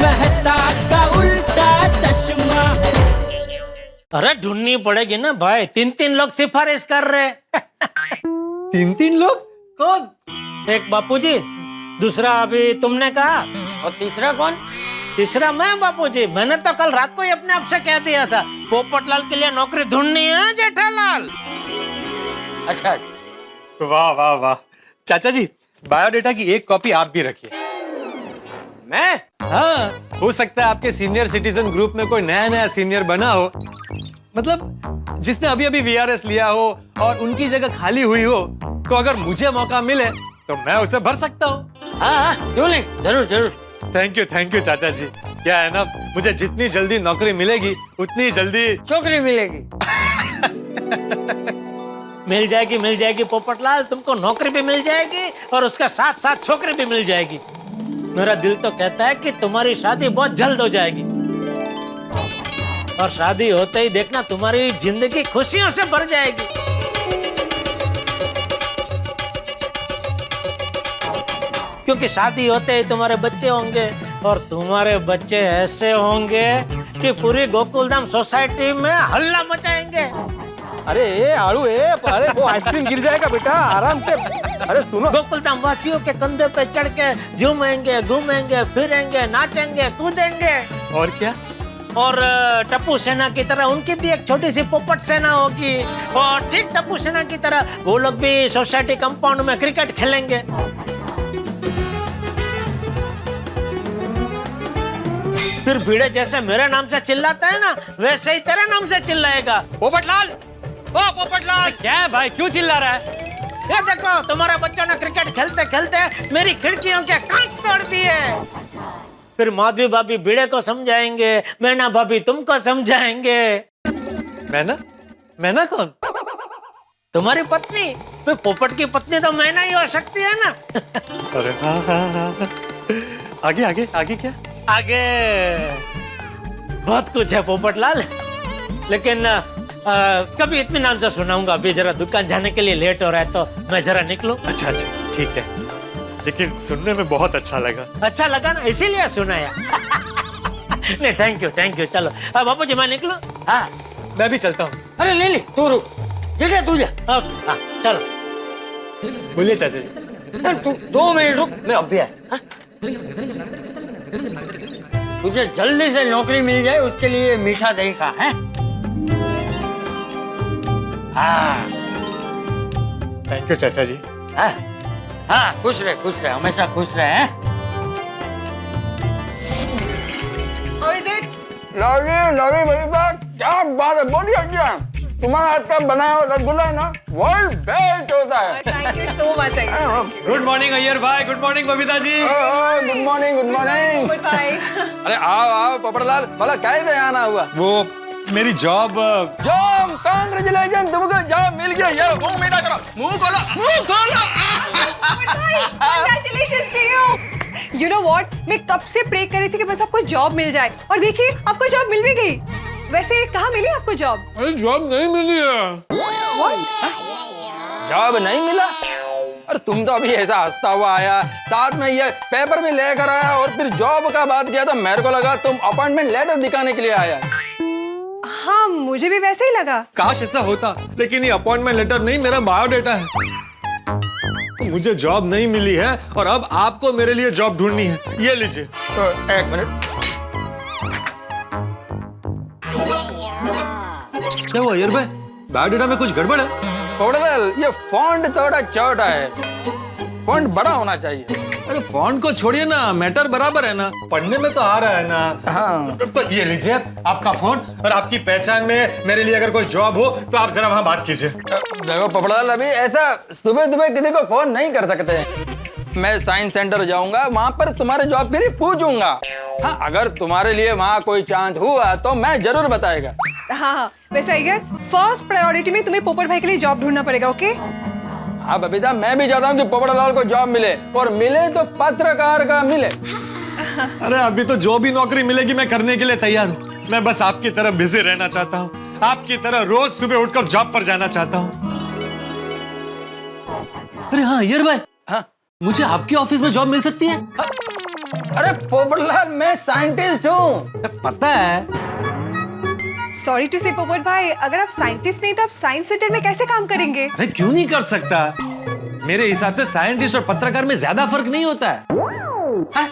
मेहता का उल्टा चश्मा। अरे ढूंढनी पड़ेगी ना भाई, 3-3 लोग सिफारिश कर रहे। 3-3 लोग? कौन? एक बापूजी, दूसरा अभी तुमने कहा, और तीसरा कौन? तीसरा मैं बापूजी। मैंने तो कल रात को ही अपने आप से कह दिया था पोपटलाल के लिए नौकरी ढूंढनी है जेठालाल। अच्छा, वाह वाह वाह। चाचा जी, बायोडेटा की एक कॉपी आप भी रखिए। मैं? हाँ, हो सकता है आपके सीनियर सिटीजन ग्रुप में कोई नया नया सीनियर बना हो, मतलब जिसने अभी अभी वीआरएस लिया हो और उनकी जगह खाली हुई हो, तो अगर मुझे मौका मिले तो मैं उसे भर सकता हूँ। हाँ, क्यों नहीं, जरूर जरूर। थैंक यू चाचा जी। क्या है ना, मुझे जितनी जल्दी नौकरी मिलेगी उतनी जल्दी छोकरी मिलेगी। मिल जाएगी पोपटलाल, तुमको नौकरी भी मिल जाएगी और उसका साथ साथ छोकरी भी मिल जाएगी। मेरा दिल तो कहता है कि तुम्हारी शादी बहुत जल्द हो जाएगी और शादी होते ही देखना तुम्हारी जिंदगी खुशियों से भर जाएगी। क्योंकि शादी होते ही तुम्हारे बच्चे होंगे और तुम्हारे बच्चे ऐसे होंगे कि पूरी गोकुलधाम सोसाइटी में हल्ला मचाएंगे। अरे आड़ू अरे वो आइसक्रीम गिर जाएगा बेटा, आराम से। अरे सुनो, गोकुलधाम वासियों के कंधे पे चढ़ के झूमेंगे, घूमेंगे, फिरेंगे, नाचेंगे, कूदेंगे। और क्या? और टप्पू सेना की तरह उनकी भी एक छोटी सी पोपट सेना होगी और ठीक टप्पू सेना की तरह वो लोग भी सोसाइटी कंपाउंड में क्रिकेट खेलेंगे। फिर भिड़े जैसे मेरे नाम से चिल्लाता है ना, वैसे ही तेरे नाम से चिल्लाएगा। पोपटलाल, ओ पोपटलाल, क्या है भाई, क्यों चिल्ला रहा है? ये देखो, तुम्हारे बच्चों ने क्रिकेट खेलते खेलते मेरी खिड़कियों के कांच तोड़ दिए। फिर माधवी भाभी भिड़े को समझाएंगे, मैना भाभी तुमको समझाएंगे। मैना कौन? तुम्हारी पत्नी। फिर पोपट की पत्नी तो मैना ही हो सकती है ना। अरे हाँ। आगे आगे आगे क्या? आगे बहुत कुछ है पोपटलाल, लेकिन कभी इत्मीनान से सुनाऊंगा। अभी जरा दुकान जाने के लिए लेट हो रहा है तो मैं जरा निकलूं। अच्छा, ठीक है, लेकिन सुनने में बहुत अच्छा लगा। अच्छा लगा ना, इसीलिए सुनाया। नहीं, थैंक यू। चलो बापू जी, मैं निकलूं? हाँ, मैं भी चलता हूँ। अरे ले तू रुक, जैसे तू जा। ओके, हाँ, चलो। बोलिए चाचा जी। तू 2 मिनट रुक, मैं अभी आया। तुझे जल्दी से नौकरी मिल जाए उसके लिए मीठा दही का है। हाँ थैंक यू चाचा जी। हाँ, खुश रहे, हमेशा खुश रहे हैं। How is it? लगी मेरी बात, क्या बात है, बहुत अच्छा। तुम्हारा हाथ का बनाया हुआ रसगुल्ला है ना, वर्ल्ड बेस्ट होता है। Thank you so much. Good morning Iyer भाई, good morning Babita ji. Good morning. Goodbye. अरे आओ पोपटलाल, भला क्या ही आना हुआ? वो मेरी जॉब कांग्रेचुलेशन, तुमको जॉब मिल गया। यार मुंह मीठा करो, मुंह खोलो। Congratulations to you. You know what? मैं कब से प्रे कर रही थी कि बस आपको जॉब मिल जाए और देखिए आपको जॉब मिल भी गई। वैसे कहाँ मिली आपको जॉब? अरे जॉब नहीं मिली है। What? जॉब नहीं मिला? अरे तुम तो अभी ऐसा हंसता हुआ आया, साथ में ये पेपर भी लेकर आया और फिर जॉब का बात किया तो मेरे को लगा तुम अपॉइंटमेंट लेटर दिखाने के लिए आया। हाँ, मुझे भी वैसे ही लगा। काश ऐसा होता, लेकिन ये अपॉइंटमेंट लेटर नहीं, मेरा बायोडेटा है। मुझे जॉब नहीं मिली है और अब आपको मेरे लिए जॉब ढूंढनी है। ये लीजिए। एक मिनट, क्या हुआ अय्यर भाई, बायोडेटा में कुछ गड़बड़ है? पोपटलाल, ये फॉन्ट थोड़ा छोटा है, फॉन्ट बड़ा होना चाहिए। अरे फॉन्ट को छोड़िए ना, मैटर बराबर है ना, पढ़ने में तो आ रहा है ना। हाँ। तो ये लीजिए आपका फोन, और आपकी पहचान में मेरे लिए अगर कोई जॉब हो तो आप जरा वहां बात कीजिए। देखो पोपटलाल, अभी ऐसा सुबह सुबह किसी को फोन नहीं कर सकते। मैं साइंस सेंटर जाऊंगा, वहां पर तुम्हारे जॉब के लिए पूछूंगा। हाँ, अगर तुम्हारे लिए वहाँ कोई चांस हुआ तो मैं जरूर बताएगा। हाँ, वैसे अय्यर, फर्स्ट प्रायोरिटी में तुम्हें पोपट भाई के लिए जॉब ढूंढना पड़ेगा, ओके? हाँ बबीता, मैं भी चाहता हूँ कि पोपटलाल को जॉब मिले, और मिले तो पत्रकार का मिले। अरे अभी तो जो भी नौकरी मिलेगी मैं करने के लिए तैयार हूँ। मैं बस आपकी तरह बिजी रहना चाहता हूँ, आपकी तरह रोज सुबह उठकर जॉब पर जाना चाहता हूँ। अरे हाँ अय्यर भाई, हाँ, मुझे आपके ऑफिस में जॉब मिल सकती है? अरे पोपटलाल, मैं साइंटिस्ट हूँ। पता है। सॉरी टू से पोपट भाई, अगर आप साइंटिस्ट नहीं तो आप साइंस सेंटर में कैसे काम करेंगे? अरे क्यों नहीं कर सकता? मेरे हिसाब से साइंटिस्ट और पत्रकार में ज्यादा फर्क नहीं होता है। हाँ?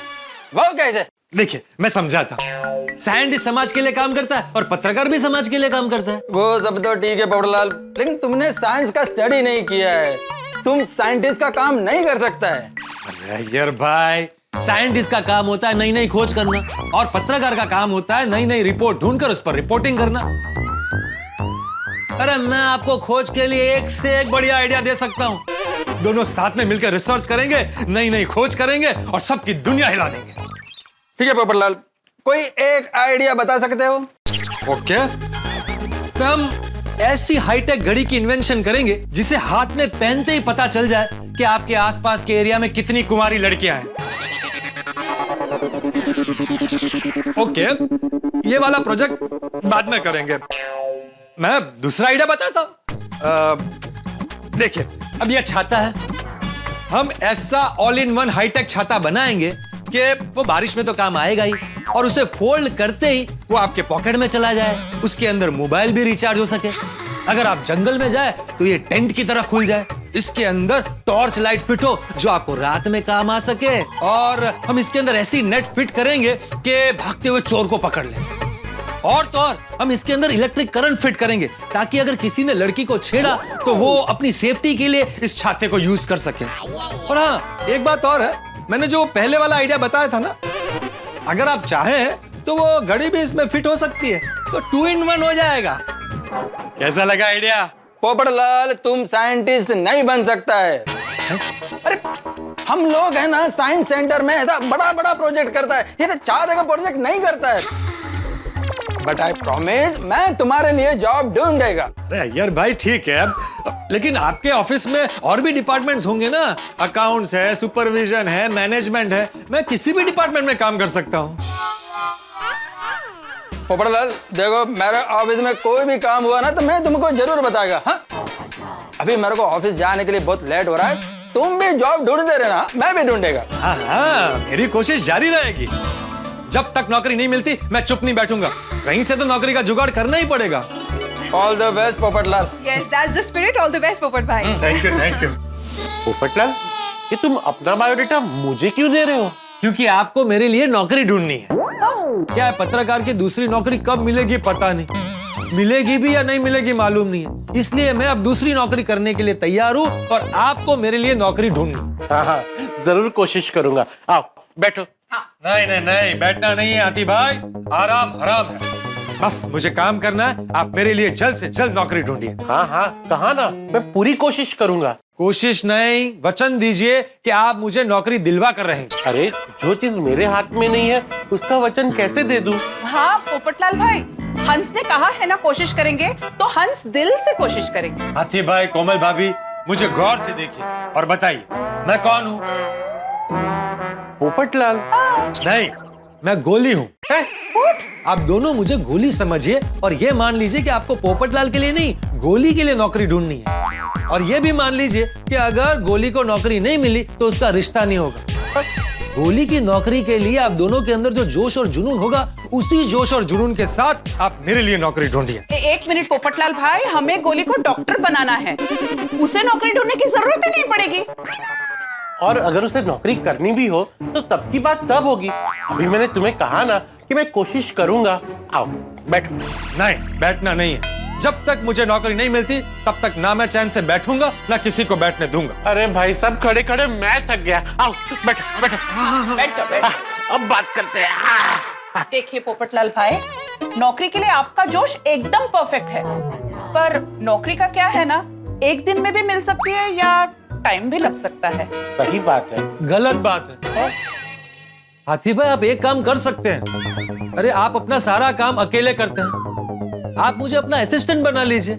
वो कैसे? देखिए, मैं समझाता हूँ। साइंटिस्ट समाज के लिए काम करता है और पत्रकार भी समाज के लिए काम करता है। वो सब तो ठीक है पोपटलाल, लेकिन तुमने साइंस का स्टडी नहीं किया है। तुम साइंटिस्ट का काम नहीं कर सकता है। अरे यार भाई, साइंटिस्ट का काम होता है नई नई खोज करना और पत्रकार का काम होता है नई नई रिपोर्ट ढूंढकर उस पर रिपोर्टिंग करना। अरे मैं आपको खोज के लिए एक से एक बढ़िया आइडिया दे सकता हूँ। दोनों साथ में मिलकर रिसर्च करेंगे, नई नई खोज करेंगे और सबकी दुनिया हिला देंगे। ठीक है पोपटलाल, कोई एक आइडिया बता सकते हो? ओके, तो हम ऐसी हाईटेक घड़ी की इन्वेंशन करेंगे जिसे हाथ में पहनते ही पता चल जाए कि आपके आसपास के एरिया में कितनी कुंवारी लड़कियां हैं। ओके, ये वाला प्रोजेक्ट बाद में करेंगे। मैं दूसरा आइडिया बताता हूं। देखिए, अब यह छाता है। हम ऐसा ऑल इन वन हाईटेक छाता बनाएंगे कि वो बारिश में तो काम आएगा ही और उसे फोल्ड करते ही वो आपके पॉकेट में चला जाए। उसके अंदर मोबाइल भी रिचार्ज हो सके। अगर आप जंगल में जाए तो ये टेंट की तरह खुल जाए। इसके अंदर टॉर्च लाइट फिट हो जो आपको रात में काम आ सके और हम इसके अंदर ऐसी नेट फिट करेंगे कि भागते हुए चोर को पकड़ ले। और तो और हम इसके अंदर इलेक्ट्रिक करंट फिट करेंगे ताकि अगर किसी ने लड़की को छेड़ा तो वो अपनी सेफ्टी के लिए इस छाते को यूज कर सके। और हाँ, एक बात और है, मैंने जो पहले वाला आइडिया बताया था ना, अगर आप चाहें तो वो घड़ी भी इसमें फिट हो सकती है, तो 2 in 1 हो जाएगा। कैसा लगा आइडिया? पोपटलाल, तुम साइंटिस्ट नहीं बन सकता है। अरे हम लोग है ना, साइंस सेंटर में ऐसा बड़ा बड़ा प्रोजेक्ट करता है, ये तो 4 जगह प्रोजेक्ट नहीं करता है। बट आई प्रॉमिस, मैं तुम्हारे लिए जॉब ढूंढेगा। अरे यार भाई, ठीक है, लेकिन आपके ऑफिस में और भी डिपार्टमेंट्स होंगे ना। अकाउंट्स है, सुपरविजन है, मैनेजमेंट है। मैं किसी भी डिपार्टमेंट में काम कर सकता हूँ। पोपटलाल देखो, मेरे ऑफिस में कोई भी काम हुआ ना तो मैं तुमको जरूर बताएगा। हाँ, अभी मेरे को ऑफिस जाने के लिए बहुत लेट हो रहा है। तुम भी जॉब ढूंढते रहना, मैं भी ढूंढेगा। हाँ हाँ, मेरी कोशिश जारी रहेगी। जब तक नौकरी नहीं मिलती मैं चुप नहीं बैठूंगा। कहीं से तो नौकरी का जुगाड़ करना ही पड़ेगा। All the best Popatlal. Yes, that's the spirit. All the best, पोपट भाई। Thank you, thank you. Popatlal, ये तुम अपना बायोडेटा मुझे क्यों दे रहे हो? क्योंकि आपको मेरे लिए नौकरी ढूंढनी है। क्या है, पत्रकार की दूसरी नौकरी कब मिलेगी पता नहीं, मिलेगी भी या नहीं मिलेगी मालूम नहीं है। इसलिए मैं अब दूसरी नौकरी करने के लिए तैयार हूँ और आपको मेरे लिए नौकरी ढूंढनी। हाँ हाँ, जरूर कोशिश करूंगा। आओ बैठो। नहीं नहीं नहीं, बैठना नहीं है आती भाई, आराम हराम है। बस मुझे काम करना है। आप मेरे लिए जल्द से जल्द नौकरी ढूंढिए। हाँ हाँ, कहा ना, मैं पूरी कोशिश करूंगा। कोशिश नहीं, वचन दीजिए कि आप मुझे नौकरी दिलवा कर रहेंगे। अरे जो चीज मेरे हाथ में नहीं है उसका वचन कैसे दे दूं? हाँ पोपटलाल भाई, हंस ने कहा है ना कोशिश करेंगे, तो हंस दिल से कोशिश करेंगे। हाथी भाई, कोमल भाभी, मुझे गौर से देखिए और बताइए मैं कौन हूँ। पोपटलाल? नहीं, मैं गोली हूँ। आप दोनों मुझे गोली समझिए और ये मान लीजिए कि आपको पोपटलाल के लिए नहीं, गोली के लिए नौकरी ढूंढनी है। और ये भी मान लीजिए कि अगर गोली को नौकरी नहीं मिली तो उसका रिश्ता नहीं होगा। गोली की नौकरी के लिए आप दोनों के अंदर जो जोश और जुनून होगा, उसी जोश और जुनून के साथ आप मेरे लिए नौकरी ढूंढिए। 1 मिनट पोपटलाल भाई, हमें गोली को डॉक्टर बनाना है, उसे नौकरी ढूंढने की जरूरत ही नहीं पड़ेगी। और अगर उसे नौकरी करनी भी हो तो तब की बात तब होगी। अभी मैंने तुम्हें कहा ना कि मैं कोशिश करूंगा। आओ बैठो। नहीं, बैठना नहीं है। जब तक मुझे नौकरी नहीं मिलती तब तक ना मैं चैन से बैठूंगा ना किसी को बैठने दूंगा। अरे भाई साहब, खड़े खड़े मैं थक गया। आओ बैठो बैठो। बैठ जाओ, बैठ। अब बात करते हैं। देखिए पोपटलाल भाई, नौकरी के लिए आपका जोश एकदम परफेक्ट है, पर नौकरी का क्या है ना, 1 दिन में भी मिल सकती है या टाइम भी लग सकता है। सही बात है। गलत बात है। हाथी भाई, आप एक काम कर सकते हैं। अरे आप अपना सारा काम अकेले करते हैं, आप मुझे अपना असिस्टेंट बना लीजिए।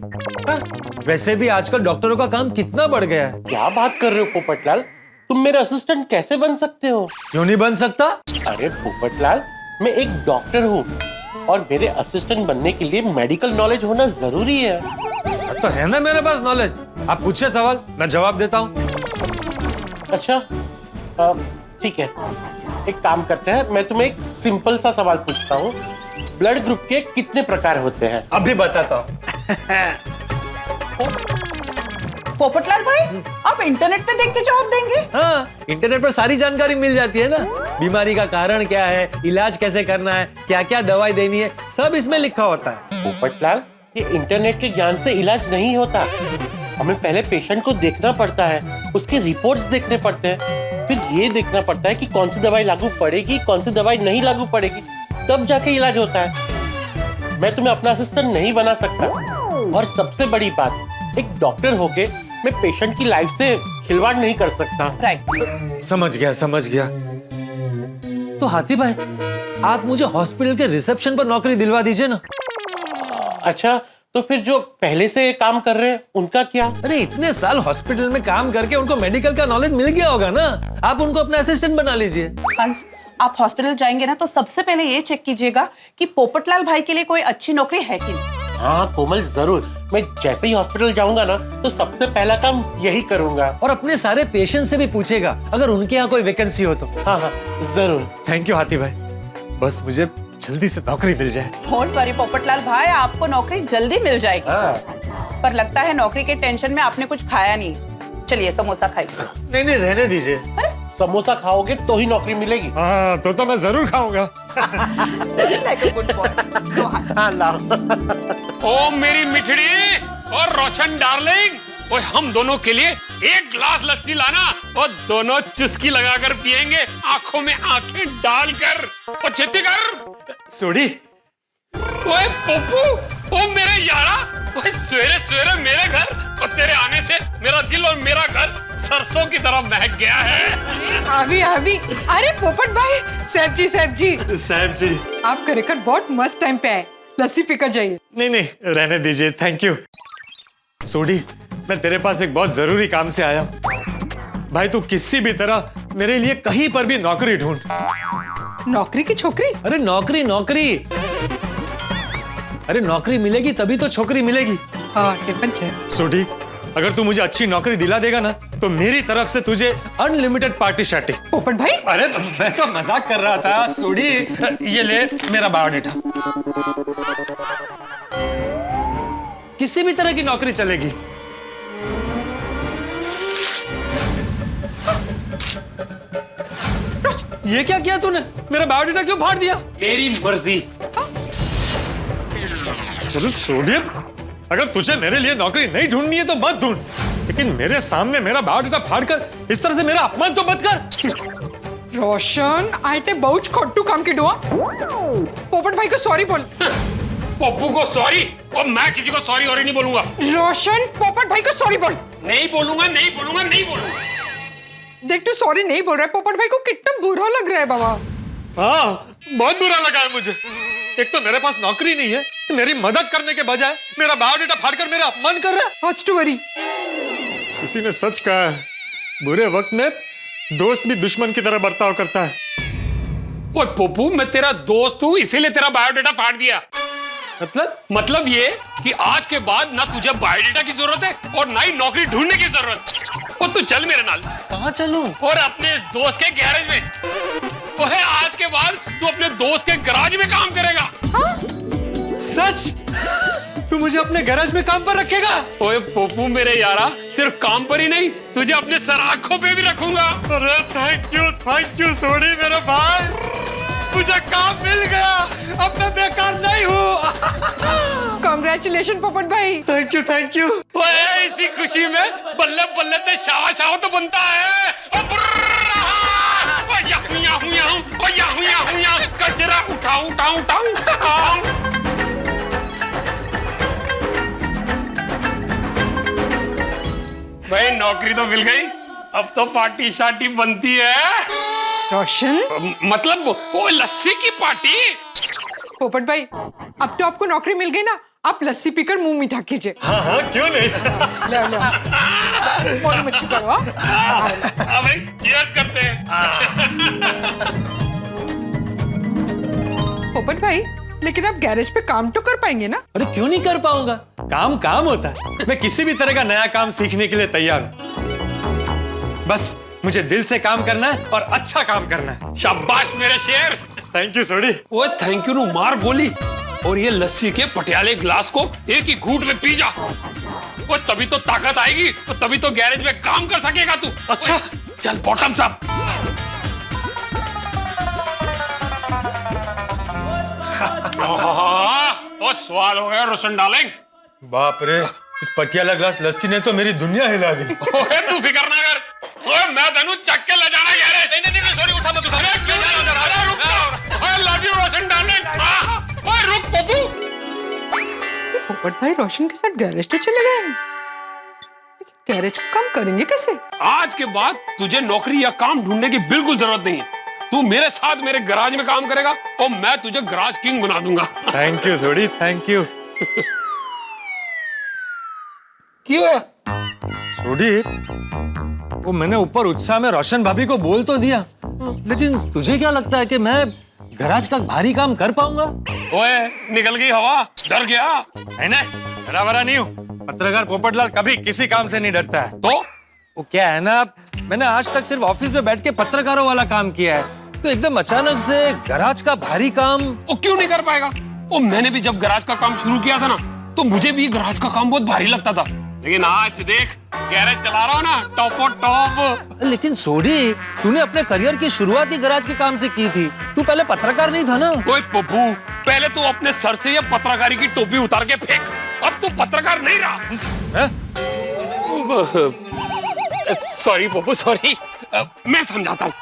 वैसे भी आजकल डॉक्टरों का काम कितना बढ़ गया है। क्या बात कर रहे हो पोपटलाल? तुम मेरे असिस्टेंट कैसे बन सकते हो? क्यों नहीं बन सकता? अरे पोपटलाल, मैं एक डॉक्टर हूँ और मेरे असिस्टेंट बनने के लिए मेडिकल नॉलेज होना जरूरी है। तो है ना मेरे पास नॉलेज। आप पूछिए सवाल, मैं जवाब देता हूँ। अच्छा, ठीक है। एक काम करते हैं, मैं तुम्हें एक सिंपल सा सवाल पूछता हूँ। ब्लड ग्रुप के कितने प्रकार होते हैं? अभी बताता हूँ। पोपटलाल भाई, आप इंटरनेट पे देख के जवाब देंगे? हाँ, इंटरनेट पर सारी जानकारी मिल जाती है ना। बीमारी का कारण क्या है, इलाज कैसे करना है, क्या क्या दवाई देनी है, सब इसमें लिखा होता है। पोपटलाल, ये इंटरनेट के ज्ञान से इलाज नहीं होता। हमें पहले पेशेंट को देखना पड़ता है, उसके रिपोर्ट्स देखने पड़ते हैं, फिर ये देखना पड़ता है कि कौन सी दवाई लागू पड़ेगी, कौन सी दवाई नहीं लागू पड़ेगी, तब जाके इलाज होता है। मैं तुम्हें अपना असिस्टेंट नहीं बना सकता। और सबसे बड़ी बात, एक डॉक्टर होके मैं पेशेंट की लाइफ से खिलवाड़ नहीं कर सकता। राइट। समझ गया। तो हाथी भाई, आप मुझे हॉस्पिटल के रिसेप्शन पर नौकरी दिलवा दीजिए ना। अच्छा, तो फिर जो पहले से काम कर रहे हैं उनका क्या? अरे इतने साल हॉस्पिटल में काम करके उनको मेडिकल का नॉलेज मिल गया होगा ना, आप उनको अपना असिस्टेंट बना लीजिए। हंस, आप हॉस्पिटल जाएंगे ना तो सबसे पहले ये चेक कीजिएगा कि पोपटलाल भाई के लिए कोई अच्छी नौकरी है कि नहीं। हाँ कोमल, जरूर। मैं जैसे ही हॉस्पिटल जाऊंगा ना तो सबसे पहला काम यही करूंगा। और अपने सारे पेशेंट से भी पूछेगा अगर उनके यहाँ कोई वैकेंसी हो तो। हाँ, जरूर। थैंक यू हाथी भाई, बस मुझे जल्दी से नौकरी मिल जाए। डोंट वरी पोपटलाल भाई, आपको नौकरी जल्दी मिल जाएगी। हाँ। पर लगता है नौकरी के टेंशन में आपने कुछ खाया नहीं। चलिए समोसा खाइए। नहीं, रहने दीजिए। समोसा खाओगे तो ही नौकरी मिलेगी। हाँ, तो मैं जरूर खाऊंगा। Like a good boy. No hands. हाँ, लाओ। ओ मेरी मिठड़ी और रोशन डार्लिंग, ओए हम दोनों के लिए एक ग्लास लस्सी लाना और दोनों चुस्की लगाकर पिएंगे, आंखों में आंखें डालकर। और छेती कर सोडी। ओए पप्पू, ओ मेरे यारा, ओए सवेरे सवेरे मेरे घर और तेरे आने से मेरा दिल और मेरा घर सरसों की तरह महक गया है। अभी अरे पोपट भाई, साहब जी आप खरेखर बहुत मस्त टाइम पे आए। लस्सी पीकर जाइए। नहीं, रहने दीजिए, थैंक यू। सोडी, मैं तेरे पास एक बहुत जरूरी काम से आया हूं। भाई तू किसी भी तरह मेरे लिए कहीं पर भी नौकरी ढूंढ। नौकरी की छोकरी? अरे नौकरी। अरे नौकरी मिलेगी तभी तो छोकरी मिलेगी। हाँ, टिफिन है। सोडी, अगर तू मुझे अच्छी नौकरी दिला देगा ना तो मेरी तरफ से तुझे अनलिमिटेड पार्टी शार्टी। पोपट भाई, अरे मैं तो मजाक कर रहा था सोडी। ये ले मेरा बायोडेटा। किसी भी तरह की नौकरी चलेगी। ये क्या किया तूने? मेरा बायोडेटा क्यों फाड़ दिया? मेरी मर्जी। अरे सोडी, अगर तुझे मेरे लिए नौकरी नहीं ढूंढनी है तो मत ढूंढ, लेकिन मेरे सामने मेरा बायोडेटा फाड़कर इस तरह से मेरा अपमान तो मत कर। रोशन, आइटे बहुत खोटू काम की डुआ। पोपट भाई को सॉरी बोल। पप्पू को सॉरी? और मैं किसी को सॉरी और नहीं बोलूंगा। रोशन, पोपट भाई को सॉरी बोल। नहीं बोलूंगा। देख, तू सॉरी नहीं बोल रहा है। पोपट भाई को कितना बुरा लग रहा है बाबा। हाँ, बहुत बुरा लगा है मुझे। एक तो मेरे पास नौकरी नहीं है, मेरी मदद करने के बजाय मेरा बायोडेटा फाड़कर मेरा अपमान कर रहा है। Not to worry. किसी ने सच कहा है, बुरे वक्त में दोस्त भी दुश्मन की तरह बर्ताव करता है। ओए पप्पू, मैं तेरा दोस्त हूँ इसीलिए तेरा बायोडेटा फाड़ दिया। मतलब ये कि आज के बाद ना तुझे बायोडेटा की जरूरत है और ना ही नौकरी ढूंढने की जरूरत। और तू चल मेरे नाल। कहाँ चलूं? और अपने इस दोस्त के गैरेज में। ओए आज के बाद तू अपने दोस्त के गैराज में काम करेगा। सच? तू मुझे अपने गैराज में काम पर रखेगा? ओए पप्पू मेरे यारा, सिर्फ काम पर ही नहीं, तुझे अपने सर आंखों पे भी रखूंगा। अरे थैंक यू सोडी मेरे भाई, मुझे काम मिल गया, अब मैं बेकार नहीं हूँ। कांग्रेचुलेशन पोपट भाई। Thank you. ओए इसी खुशी में बल्ले बल्ले ते शावा शावा तो बनता है। याहू कचरा उठाऊं। भाई नौकरी तो मिल गई, अब तो पार्टी शार्टी बनती है। रोशन, मतलब वो लस्सी की पार्टी। पोपट भाई, अब तो आपको नौकरी मिल गई ना, आप लस्सी पीकर मुंह मीठा कीजिए। हाँ, क्यों नहीं। ले मोटी मच्छी करो। हाँ भाई, चीयर्स करते हैं। पोपट भाई, लेकिन आप गैरेज पे काम तो कर पाएंगे ना? अरे क्यों नहीं कर पाऊंगा, काम होता है। मैं किसी भी तरह का नया काम सीखने के लिए तैयार हूं। बस मुझे दिल से काम करना है और अच्छा काम करना है। शाबाश मेरे शेर। थैंक यू सोडी। वो थैंक यू नु मार बोली और ये लस्सी के पटियाले गिलास को एक ही घूंट में पी जा। वो तभी तो ताकत आएगी, तो तभी तो गैरेज में काम कर सकेगा तू। अच्छा चल बॉटम्स अप। ओ स्वाद हो गया रोशन डार्लिंग। बाप रे, इस पटियाला ग्लास लस्सी ने तो मेरी दुनिया हिला दी। ओए तू फिक्र ना कर, ओए मैं तनु चक के ले जाना गैरेज। नहीं सॉरी, उठा मत उठा। अरे रुक, I love you Roshan darling. ओए रुक पप्पू। पोपट भाई रोशन के साथ गैरेज तो चले गए हैं, लेकिन गैरेज का काम करेंगे कैसे? आज के बाद तुझे नौकरी या काम ढूंढने की बिल्कुल जरूरत नहीं है। तू मेरे साथ मेरे गराज में काम करेगा और मैं तुझे गराज किंग बना दूंगा। Thank you Sodhi, thank you. क्यों है? सोडी, वो मैंने ऊपर उत्साह में रोशन भाभी को बोल तो दिया, लेकिन तुझे क्या लगता है कि मैं गराज का भारी काम कर पाऊंगा? ओए निकल गई हवा, डर गया? नहीं, डरा वरा नहीं हूँ। पत्रकार पोपटलाल कभी किसी काम से नहीं डरता है। तो वो क्या है ना, मैंने आज तक सिर्फ ऑफिस में बैठ के पत्रकारों वाला काम किया है, तो एकदम अचानक से गराज का भारी काम। वो क्यों नहीं कर पाएगा? वो मैंने भी जब गराज का काम शुरू किया था ना, तो मुझे भी गराज का काम बहुत भारी लगता था, लेकिन आज देख गैरेज चला रहा हूँ ना, टॉपो टॉप। लेकिन सोडी, तूने अपने करियर की शुरुआत ही गराज के काम से की थी। तू पहले पत्रकार नहीं था ना? ओए पप्पू, पहले तू अपने सर से ये पत्रकारी की टोपी उतार के फेंक। अब तू पत्रकार नहीं रहा। Sorry Pappu, sorry. मैं समझाता हूँ।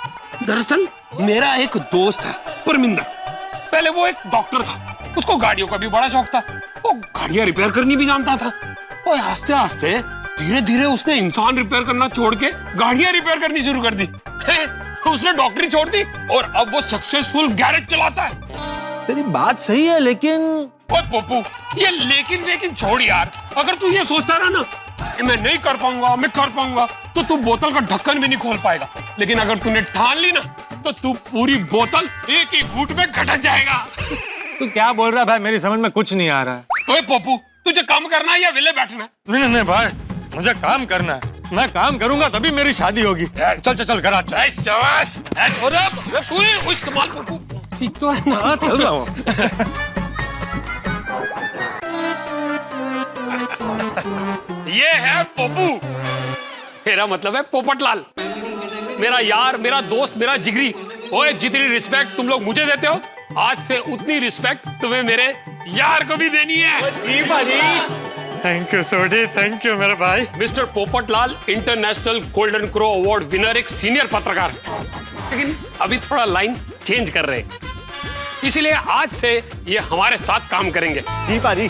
दरअसल मेरा एक दोस्त है परमिंदर। पहले वो एक डॉक्टर था, उसको गाड़ियों का भी बड़ा शौक था। वो गाड़ियां रिपेयर करनी भी जानता था। और आस्ते आस्ते धीरे धीरे उसने इंसान रिपेयर करना छोड़ के गाड़ियां रिपेयर करनी शुरू कर दी। उसने डॉक्टरी छोड़ दी और अब वो सक्सेसफुल गैरेज चलाता है। तेरी बात सही है, लेकिन ओए पप्पू, ये लेकिन छोड़ यार। अगर तू ये सोचता रहा ना मैं नहीं कर पाऊंगा, मैं कर पाऊंगा, तो तू बोतल का ढक्कन भी नहीं खोल पाएगा। लेकिन अगर तूने ठान ली ना, तो तू पूरी बोतल एक ही घूंट में घटक जाएगा। तू क्या बोल रहा है भाई? मेरी समझ में कुछ नहीं आ रहा है। ओए पप्पू, तुझे काम करना है या विले बैठना है? नहीं भाई, मुझे काम करना है। मैं काम करूंगा तभी मेरी शादी होगी। चल चल चल, गराज चल। शाबाश। अरे तू इस्तेमाल पप्पू ठीक तो है ना? हाँ, चल रहा हूँ। ये है पप्पू, मेरा मतलब है पोपटलाल, मेरा यार, मेरा दोस्त, मेरा जिगरी। ओए जितनी रिस्पेक्ट तुम लोग मुझे देते हो, आज से उतनी रिस्पेक्ट तुम्हें मेरे यार को भी देनी है। जी भाजी। Thank you Sodhi, thank you मेरे भाई। Mister Popatlal international golden crow award winner, एक सीनियर पत्रकार, लेकिन अभी थोड़ा लाइन चेंज कर रहे हैं, इसीलिए आज से ये हमारे साथ काम करेंगे। जी पाजी।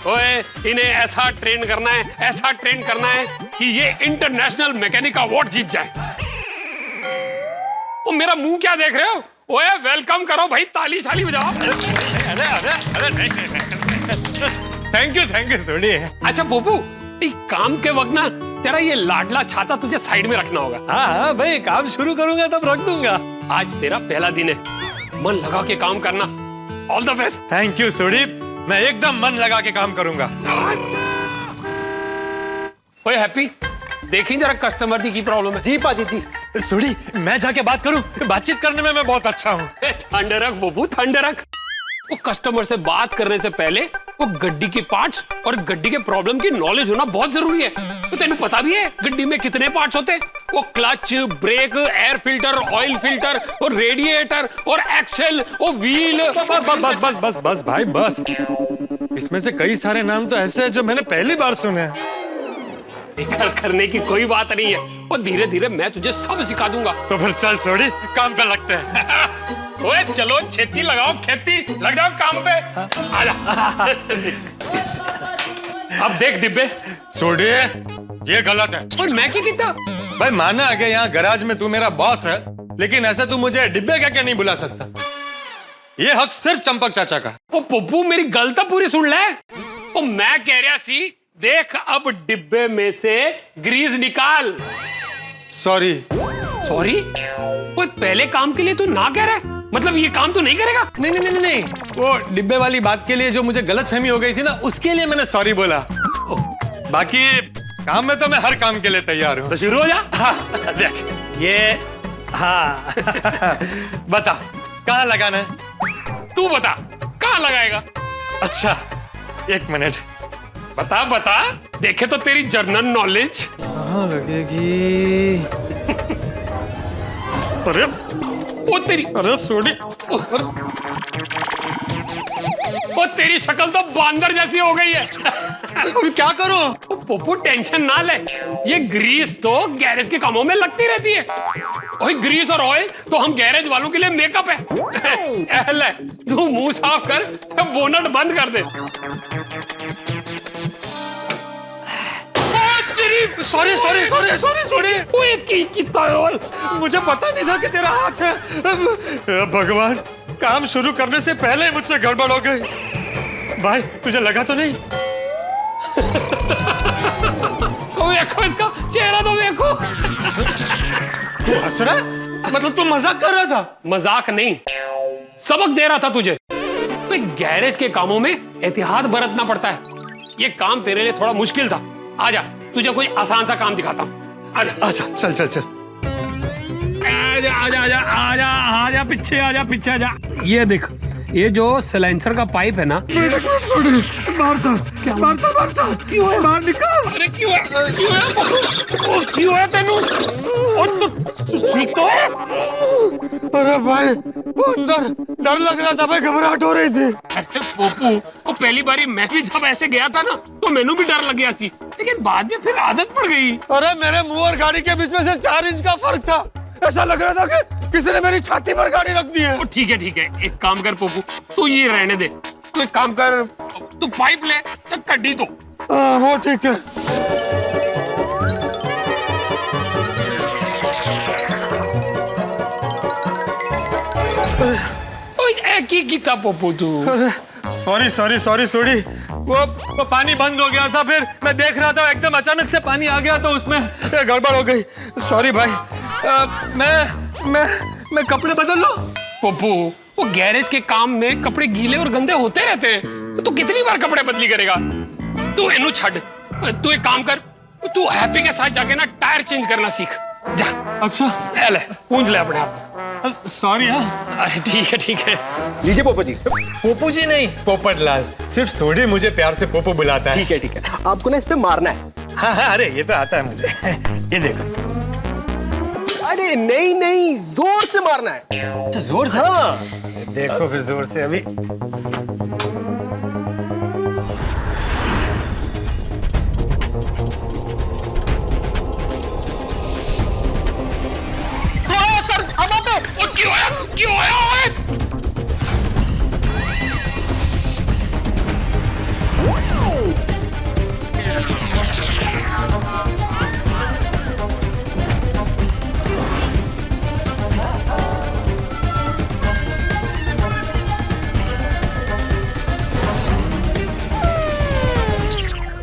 ओए इन्हें ऐसा ट्रेन करना है, ऐसा ट्रेन करना है कि ये इंटरनेशनल मैकेनिक अवार्ड जीत जाए। ओ मेरा मुंह क्या देख रहे हो? ओए वेलकम करो भाई, ताली शाली बजाओ। अरे नहीं। थैंक यू सोडी। अच्छा पोपू, काम के वक्त ना तेरा ये लाडला छाता तुझे साइड में रखना होगा। हाँ भाई, काम शुरू करूंगा तब रख दूंगा। आज तेरा पहला दिन है, मन लगा के काम करना। All the best. Thank you Sodhi, मैं एकदम मन लगा के काम करूंगा। ओए हैप्पी, देखिए जरा कस्टमर की प्रॉब्लम है। जी पाजी जी। सोडी, मैं जाके बात करूं? बातचीत करने में मैं बहुत अच्छा हूँ। ठंड रख बबू, ठंड रख। वो कस्टमर से बात करने से पहले वो गड्डी के पार्ट्स और गड्डी के प्रॉब्लम की नॉलेज होना बहुत जरूरी है। तो तेनू पता भी है गड्डी में कितने पार्ट्स होते हैं? वो clutch, brake, air filter, oil filter और रेडिएटर और एक्सेल, वो व्हील। बस भाई बस। इसमें से कई सारे नाम तो ऐसे हैं जो मैंने पहली बार सुने हैं। फिक्र करने की कोई बात नहीं है, और धीरे धीरे मैं तुझे सब सिखा दूंगा। तो फिर चल सोडी, काम पे लगते हैं। ओए चलो, खेती लगाओ, खेती लग जाओ काम पे। आजा। अब देख डिब्बे। सोडी, ये गलत है। और मैं क्या कहता? भाई माना है कि यहाँ गराज में तू मेरा बॉस है, लेकिन ऐसे तू मुझे डिब्बे क्या नहीं बुला सकता। ये हक सिर्फ चंपक चाचा का। ओ पप्पू, मेरी गल तो पूरी सुन ले। ओ मैं कह रहा सी, देख अब डिब्बे में से ग्रीस निकाल। सॉरी। सॉरी? कोई पहले काम के लिए तू ना कह रहा है? मतलब ये काम तू नहीं करेगा? नहीं, वो डिब्बे वाली बात के लिए जो मुझे गलतफहमी हो गई थी ना, उसके लिए मैंने सॉरी बोला। बाकी काम में तो मैं हर काम के लिए तैयार हूँ। तो शुरू हो जा। हाँ, देख ये हाँ बता कहाँ लगाना है? तू बता कहाँ लगाएगा? अच्छा 1 मिनट। बता बता, देखे तो तेरी जनरल नॉलेज। कहाँ लगेगी? अरे वो तेरी, अरे सोडी, वो तेरी शक्ल तो बांदर जैसी हो गई है। अभी क्या करूं? पप्पू टेंशन ना ले, ये ग्रीस तो गैरेज के कामों में लगती रहती है। वही ग्रीस और ऑयल तो हम गैरेज वालों के लिए मेकअप है। ले, तू मुंह साफ कर, बोनट बंद कर दे। Sorry sorry sorry sorry sorry, ओए कितना है? मुझे पता नहीं था कि तेरा हाथ है। अब भगवान, काम शुरू करने से पहले ही मुझसे गड़बड़ हो गई। भाई तुझे लगा तो नहीं? देखो इसका चेहरा तो देखो। तू हंस रहा? मतलब तू मजाक कर रहा था? मजाक नहीं, सबक दे रहा था तुझे। तो गैरेज के कामों में एहतियात बरतना पड़ता है। ये काम तेरे लिए थोड़ा मुश्किल था। आजा, तुझे कोई आसान सा काम दिखाता हूँ। आजा अच्छा चल चल चल। आजा आजा आजा आजा आजा, पीछे आजा, पीछे आजा। ये देख, ये जो सिलेंसर का पाइप है ना, अरे क्यों है तेनू? ठीक तो है? अरे भाई वो अंदर डर लग रहा था भाई, घबराहट हो रही थी। अरे पोपू, वो पहली बारी मैं भी जब ऐसे गया था ना तो मैनू भी डर लग गया सी, लेकिन बाद में फिर आदत पड़ गई। अरे मेरे मुंह और गाड़ी के बीच में से 4 इंच का फर्क था। ऐसा लग रहा था कि किसी ने मेरी छाती पर गाड़ी रख दी है। ठीक है ठीक है, एक काम कर पोपू, तू ये रहने दे। तू एक काम कर, तू पाइप ले, कड्डी दो। वो ठीक है। की किता पोपू तू? सॉरी सॉरी सॉरी सॉरी, वो पानी बंद हो गया था, फिर मैं देख रहा था एकदम अचानक से पानी आ गया तो उसमें गड़बड़ हो गई। सॉरी भाई। मैं कपड़े बदल लो। पोपू, वो गैरेज के काम में कपड़े गीले और गंदे होते रहते हैं। तू कितनी बार कपड़े बदली करेगा? तू इन्हू छड़, तू एक काम कर, तू हैप्पी के साथ जाके ना टायर चेंज करना सीख जा। अच्छा ले, पूंछ ले अपने आप। सॉरी। हाँ अरे ठीक है। लीजिए पोपो जी। पोपू जी नहीं, पोपटलाल। सिर्फ सोडी मुझे प्यार से पोपो बुलाता है। ठीक है, आपको ना इस पे मारना है। हाँ हाँ, अरे ये तो आता है मुझे। ये देखो। अरे नहीं, जोर से मारना है। अच्छा जोर से? हाँ। देखो फिर जोर से अभी। क्यों आया?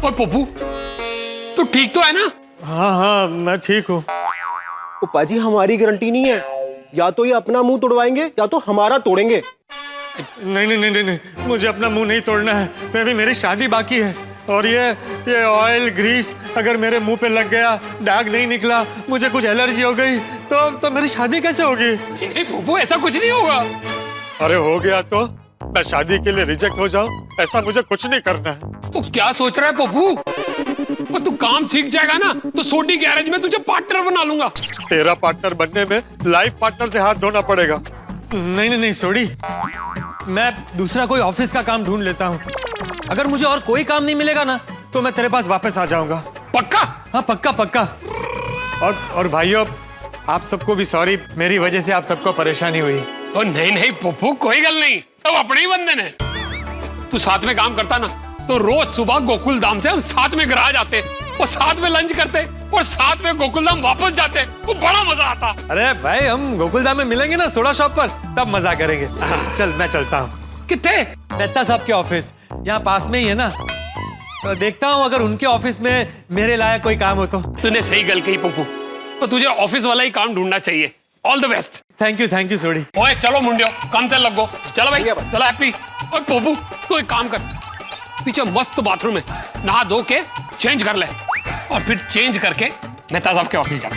और पप्पू, तू ठीक तो है ना? हाँ मैं ठीक हूँ। पाजी हमारी गारंटी नहीं है, या तो ये अपना मुंह तोड़वाएंगे या तो हमारा तोड़ेंगे। नहीं, मुझे अपना मुंह नहीं तोड़ना है। मैं भी, मेरी शादी बाकी है। और ये ऑयल ग्रीस अगर मेरे मुंह पे लग गया, दाग नहीं निकला, मुझे कुछ एलर्जी हो गई तो मेरी शादी कैसे होगी? नहीं पप्पू, ऐसा कुछ नहीं होगा। अरे हो गया तो मैं शादी के लिए रिजेक्ट हो जाऊं, ऐसा मुझे कुछ नहीं करना है। तू क्या सोच रहा है पप्पू? तू काम सीख जाएगा ना तो सोडी गैरेज में तुझे पार्टनर बना लूंगा। तेरा पार्टनर बनने में लाइफ पार्टनर से हाथ धोना पड़ेगा। नहीं सोडी, मैं दूसरा कोई ऑफिस का काम ढूंढ लेता हूँ। अगर मुझे और कोई काम नहीं मिलेगा ना तो मैं तेरे पास वापस आ जाऊंगा। पक्का? हाँ पक्का। और भाइयों, आप सबको भी सॉरी, मेरी वजह से आप सबको परेशानी हुई। नहीं पप्पू, कोई गल नहीं, सब अपने ही बंदे ने। तू साथ में काम करता ना तो रोज सुबह गोकुल धाम से हम साथ में घर आ जाते और साथ में लंच करते और साथ में गोकुल धाम वापस जाते, वो बड़ा मजा आता। अरे भाई, हम गोकुल धाम में मिलेंगे ना सोडा शॉप पर, तब मजा करेंगे। चल मैं चलता हूँ। कितने? मेहता साहब के ऑफिस यहाँ पास में ही है ना, तो देखता हूँ अगर उनके ऑफिस में मेरे लायक कोई काम हो तो। तूने सही गल कही पप्पू, तो तुझे ऑफिस वाला ही काम ढूंढना चाहिए। All the best. Thank you Sodhi. ओए चलो मुंडियो, काम ते लगो। चलो भाई, चलो हैप्पी। और पप्पू, तू एक काम कर, पीछे मस्त बाथरूम है, नहा धो के चेंज कर ले और फिर चेंज करके मेहता साहब के ऑफिस जा।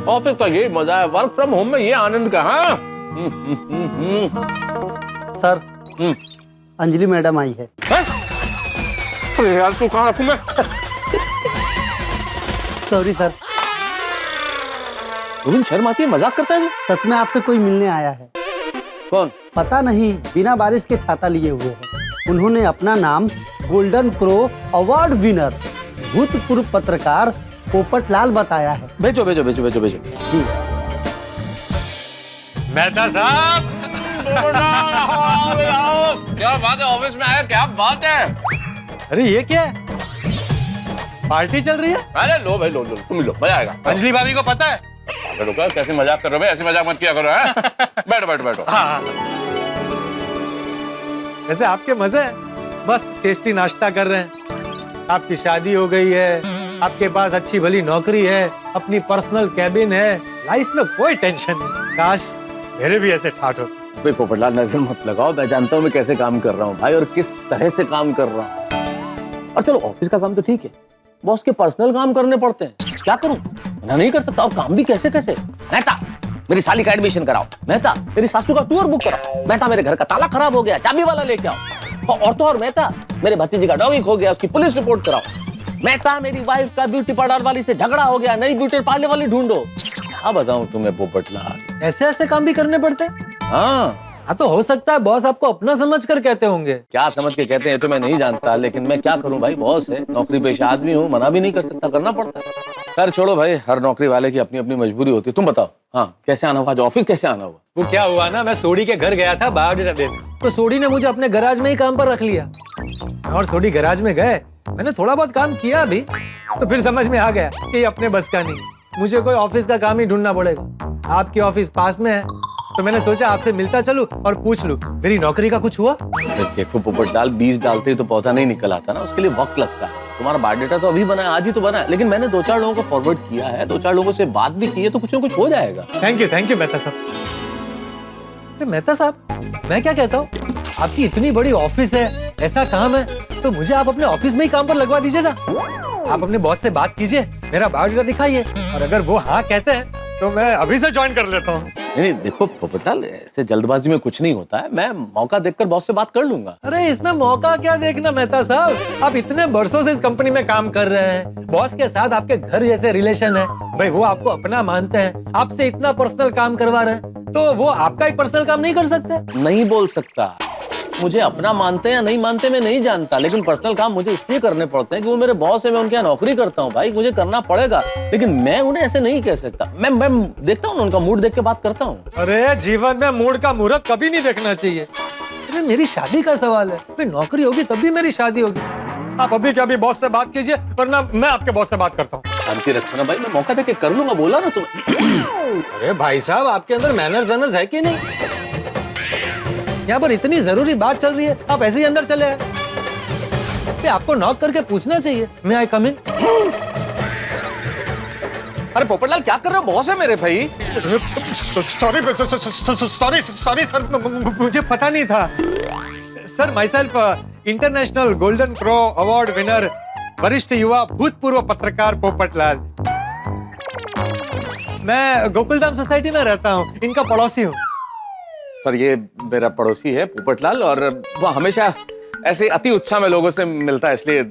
ऑफिस का ये मजा है, वर्क फ्रॉम होम में ये आनंद कहाँ? सर अंजलि मैडम आई है। अरे यार तू कहाँ रखूं मैं? Sorry sir. रोहन शर्म आती है, मजाक करता है तू? सच में आपसे कोई मिलने आया है। कौन? पता नहीं, बिना बारिश के छाता लिए हुए हैं। उन्होंने अपना नाम गोल्डन प्रो अवार्ड विनर भूतपूर्व पत्रकार पोपट लाल बताया है। भेजो भेजो भेजो भेजो भेजो। जी मेहता साहब, क्या बात है, ऑफिस में आया, क्या बात है? अरे ये क्या है? पार्टी चल रही है? अरे लो भाई लो लो, तुम लो, मजा आएगा। अंजलि भाभी को पता है? रुको, कैसे मजाक कर रहे हो भाई? ऐसे मजाक मत किया करो, हैं? बैठो बैठो बैठो। हाँ। वैसे आपके मजे हैं, मस्त टेस्टी नाश्ता कर रहे हैं। आपकी शादी हो गई है, आपके पास अच्छी भली नौकरी है, अपनी पर्सनल कैबिन है, लाइफ में कोई टेंशन नहीं। काश मेरे भी ऐसे ठाठ होते। भाई पोपटलाल नजर मत लगाओ, मैं जानता हूँ मैं कैसे काम कर रहा हूँ भाई, और किस तरह से काम कर रहा हूँ। और चलो ऑफिस का काम तो ठीक है, बॉस के पर्सनल काम करने पड़ते हैं, क्या करूँ? मैं नहीं कर सकता, और काम भी कैसे कैसे। मेहता मेरी साली का एडमिशन कराओ, मेहता मेरी सासू का टूर बुक कराओ, मेहता मेरे घर का ताला खराब हो गया, चाबी वाला लेके आओ, और तो और मेहता मेरे भतीजे का डॉगी खो गया, उसकी पुलिस रिपोर्ट कराओ, मेहता मेरी वाइफ का ब्यूटी पार्लर वाली से झगड़ा हो गया, नई ब्यूटी पार्लर वाली ढूंढो। क्या बताऊं तुम्हें पोपटलाल, ऐसे ऐसे काम भी करने पड़ते हैं? हाँ हाँ, तो हो सकता है बॉस आपको अपना समझ कर कहते होंगे। क्या समझ के कहते हैं तो मैं नहीं जानता, लेकिन मैं क्या करूं भाई, बॉस है, नौकरी पेशा आदमी हूं, मना भी नहीं कर सकता, करना पड़ता है। खैर छोड़ो भाई, हर नौकरी वाले की अपनी अपनी मजबूरी होती है। तुम बताओ, हाँ कैसे आना हुआ, आज ऑफिस कैसे आना हुआ? वो क्या हुआ ना, मैं सोडी के घर गया था बायोडाटा देने, तो सोडी ने मुझे अपने गैराज में ही काम पर रख लिया। और सोडी गैराज में गए, मैंने थोड़ा बहुत काम किया भी, तो फिर समझ में आ गया कि ये अपने बस का नहीं, मुझे कोई ऑफिस का काम ही ढूंढना पड़ेगा। आपकी ऑफिस पास में है, तो मैंने सोचा आपसे मिलता चलूं और पूछ लूं मेरी नौकरी का कुछ हुआ। देखो पोपटलाल, बीज डालते ही तो पौधा नहीं निकल आता ना, उसके लिए वक्त लगता है। तुम्हारा बायोडाटा तो अभी बना है, आज ही तो बना है, लेकिन मैंने 2-4 लोगों को फॉरवर्ड किया है, 2-4 लोगों से बात भी की है, तो कुछ ना कुछ हो जाएगा। थैंक यू मेहता साहब। मेहता साहब, मैं क्या कहता हूँ, आपकी इतनी बड़ी ऑफिस है, ऐसा काम है, तो मुझे आप अपने ऑफिस में ही काम पर लगवा दीजिए ना। आप अपने बॉस से बात कीजिए, मेरा बायोडाटा दिखाइए, और अगर वो हाँ कहते हैं तो मैं अभी से ज्वाइन कर लेता हूँ। नहीं देखो पोपटलाल, ऐसे जल्दबाजी में कुछ नहीं होता है, मैं मौका देखकर बॉस से बात कर लूंगा। अरे इसमें मौका क्या देखना मेहता साहब, आप इतने बरसों से इस कंपनी में काम कर रहे हैं, बॉस के साथ आपके घर जैसे रिलेशन है, भाई वो आपको अपना मानते हैं, आपसे इतना पर्सनल काम करवा रहे हैं, तो वो आपका ही पर्सनल काम नहीं कर सकते? नहीं बोल सकता, मुझे अपना मानते या नहीं मानते मैं नहीं जानता, लेकिन पर्सनल काम मुझे इसलिए करने पड़ते हैं कि वो मेरे बॉस है, मैं उनके यहाँ नौकरी करता हूँ भाई, मुझे करना पड़ेगा, लेकिन मैं उन्हें ऐसे नहीं कह सकता। मैं देखता हूँ उनका मूड देख के बात करता हूँ। अरे जीवन में मूड का मुहूर्त कभी नहीं देखना चाहिए। अरे मेरी शादी का सवाल है, भाई नौकरी होगी तब भी मेरी शादी होगी। आप अभी क्या अभी बॉस से बात कीजिए, वरना मैं आपके बॉस से बात करता हूँ। शांति रखो ना भाई, मैं मौका देके कर लूंगा, बोला ना तुम्हें। अरे भाई साहब, आपके अंदर मैनर्स है कि नहीं? यहाँ पर इतनी जरूरी बात चल रही है, आप ऐसे ही अंदर चले आए। आपको नॉक करके पूछना चाहिए, मैं आई कम इन? अरे पोपटलाल क्या कर रहे हो, बॉस है मेरे भाई। सॉरी सर, मुझे पता नहीं था sir. My self international golden pro award winner, वरिष्ठ युवा भूतपूर्व पत्रकार पोपटलाल। मैं गोकुलधाम सोसाइटी में रहता हूँ, इनका पड़ोसी हूँ। सर ये मेरा पड़ोसी है पोपटलाल, और वो हमेशा ऐसे अति उत्साह में लोगों से मिलता है, इसलिए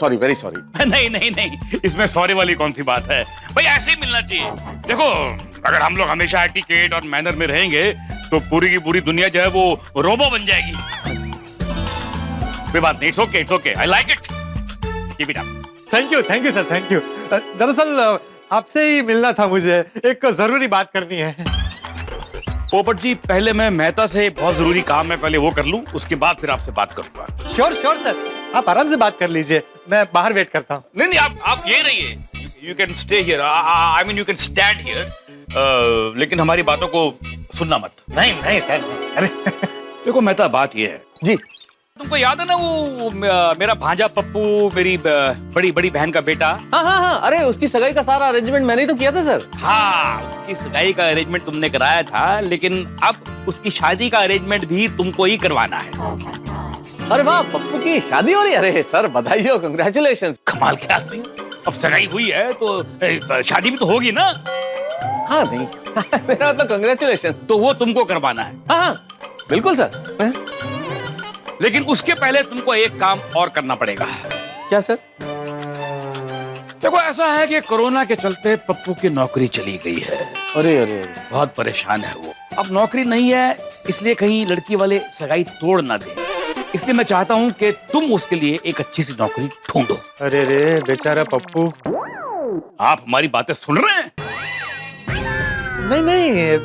सॉरी, वेरी सॉरी। नहीं, इसमें सॉरी वाली कौन सी बात है भाई, ऐसे ही मिलना चाहिए। देखो, अगर हम लोग हमेशा एटिकेट और मैनर में रहेंगे तो पूरी की पूरी दुनिया जो है वो रोबो बन जाएगी। कोई बात नहीं, it's okay, I like it, keep it up. Thank you sir, thank you. दरअसल आपसे ही मिलना था मुझे, एक जरूरी बात करनी है। पोपट जी, पहले मैं मेहता से बहुत जरूरी काम है, पहले वो कर लूं, उसके बाद फिर आपसे बात करूंगा। श्योर सर, आप आराम से बात कर लीजिए, मैं बाहर वेट करता हूँ। नहीं, आप ये रहिए, you can stay here, I mean you can stand here, लेकिन हमारी बातों को सुनना मत। नहीं सर, अरे देखो मेहता, बात ये है जी, तुमको याद है ना वो मेरा भांजा पप्पू, मेरी बड़ी बहन का बेटा? हाँ, अरे उसकी सगाई का सारा अरेंजमेंट मैंने ही तो किया था सर। हाँ, उसकी सगाई का अरेंजमेंट तुमने कराया था, लेकिन अब उसकी शादी का अरेंजमेंट भी तुमको ही करवाना है। अरे वाह, पप्पू की शादी हो रही है? अरे सर बधाई हो, कंग्रेचुलेशंस। कमाल के आदमी, अब सगाई हुई है तो शादी भी तो होगी ना। हाँ नहीं मेरा मतलब कंग्रेचुलेशन। तो वो तुमको करवाना है। हाँ बिल्कुल सर। लेकिन उसके पहले तुमको एक काम और करना पड़ेगा। क्या सर? देखो ऐसा है कि कोरोना के चलते पप्पू की नौकरी चली गई है। अरे अरे अरे बहुत परेशान है वो। अब नौकरी नहीं है इसलिए कहीं लड़की वाले सगाई तोड़ ना दे, इसलिए मैं चाहता हूँ कि तुम उसके लिए एक अच्छी सी नौकरी ढूंढो। अरे रे बेचारा पप्पू। आप हमारी बातें सुन रहे हैं? नहीं नहीं।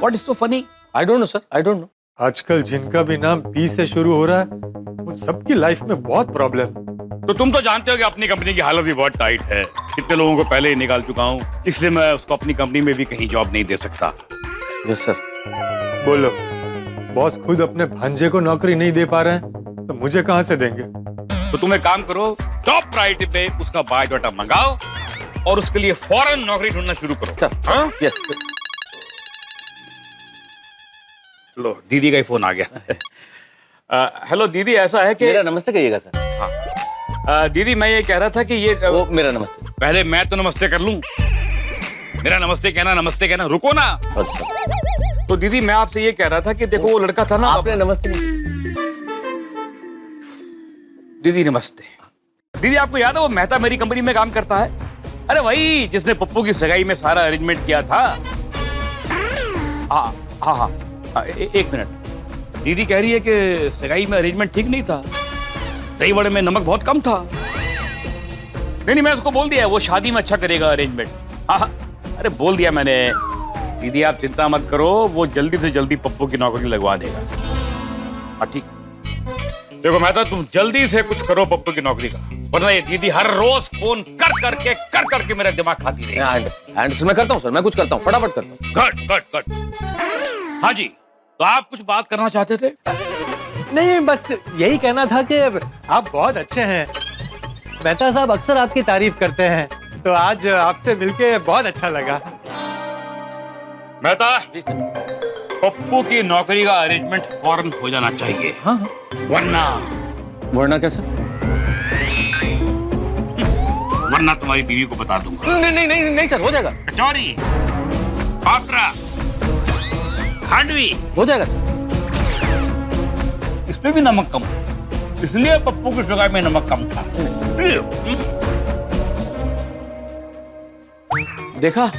What is so funny? I don't know sir, I don't know. आजकल जिनका भी नाम पी से शुरू हो रहा है उन सबकी लाइफ में बहुत प्रॉब्लम। तो तुम तो जानते हो कि अपनी कंपनी की हालत भी बहुत टाइट है। कितने लोगों को पहले ही निकाल चुका हूँ, इसलिए मैं उसको अपनी कंपनी में भी कहीं जॉब नहीं दे सकता। Yes sir. बोलो, बॉस खुद अपने भांजे को नौकरी नहीं दे पा रहे हैं तो मुझे कहां से देंगे? तो तुम एक काम करो, टॉप प्रायोरिटी पे उसका बायोडाटा मंगाओ और उसके लिए फौरन नौकरी ढूंढना शुरू करो। सर हाँ यस। लो दीदी का ही फोन आ गया। हेलो दीदी, ऐसा है कि मेरा नमस्ते कहिएगा सर। हाँ दीदी, मैं ये कह रहा था कि ये वो मेरा नमस्ते। पहले मैं तो नमस्ते कर लूं। मेरा नमस्ते कहना, रुको ना। अच्छा। तो दीदी मैं आपसे ये कह रहा था कि देखो वो लड़का था ना। आपने नमस्ते दीदी नमस्ते। दीदी आपको याद है वो मेहता मेरी कंपनी में काम करता है? अरे वही जिसने पप्पू की सगाई में सारा अरेंजमेंट किया था। हाँ, एक मिनट। दीदी कह रही है कि सगाई में अरेंजमेंट ठीक नहीं था, दही वड़े में नमक बहुत कम था। नहीं मैं उसको बोल दिया वो शादी में अच्छा करेगा अरेंजमेंट। हाँ अरे बोल दिया मैंने। दीदी आप चिंता मत करो, वो जल्दी से जल्दी पप्पू की नौकरी लगवा देगा। हाँ ठीक है। देखो मेहता तुम जल्दी से कुछ करो पप्पू की नौकरी का, वरना ये दीदी हर रोज फोन कर करके मेरा दिमाग खाती रहेगी। मैं करता हूँ सर, मैं कुछ करता हूँ, फटाफट करता हूँ। गुड। हाँ जी, तो आप कुछ बात करना चाहते थे? नहीं बस यही कहना था कि आप बहुत अच्छे हैं। मेहता साहब अक्सर आपकी तारीफ करते हैं, तो आज आपसे मिलके बहुत अच्छा लगा। मेहता पप्पू की नौकरी का अरेंजमेंट फौरन हो जाना चाहिए। हाँ वरना कैसे? वरना तुम्हारी बीवी को बता दूंगा। नहीं सर, हो जाएगा। कचौरी, पात्रा, खांडवी हो जाएगा सर। इसमें भी नमक कम, इसलिए पप्पू की सगाई में नमक कम था। देखा,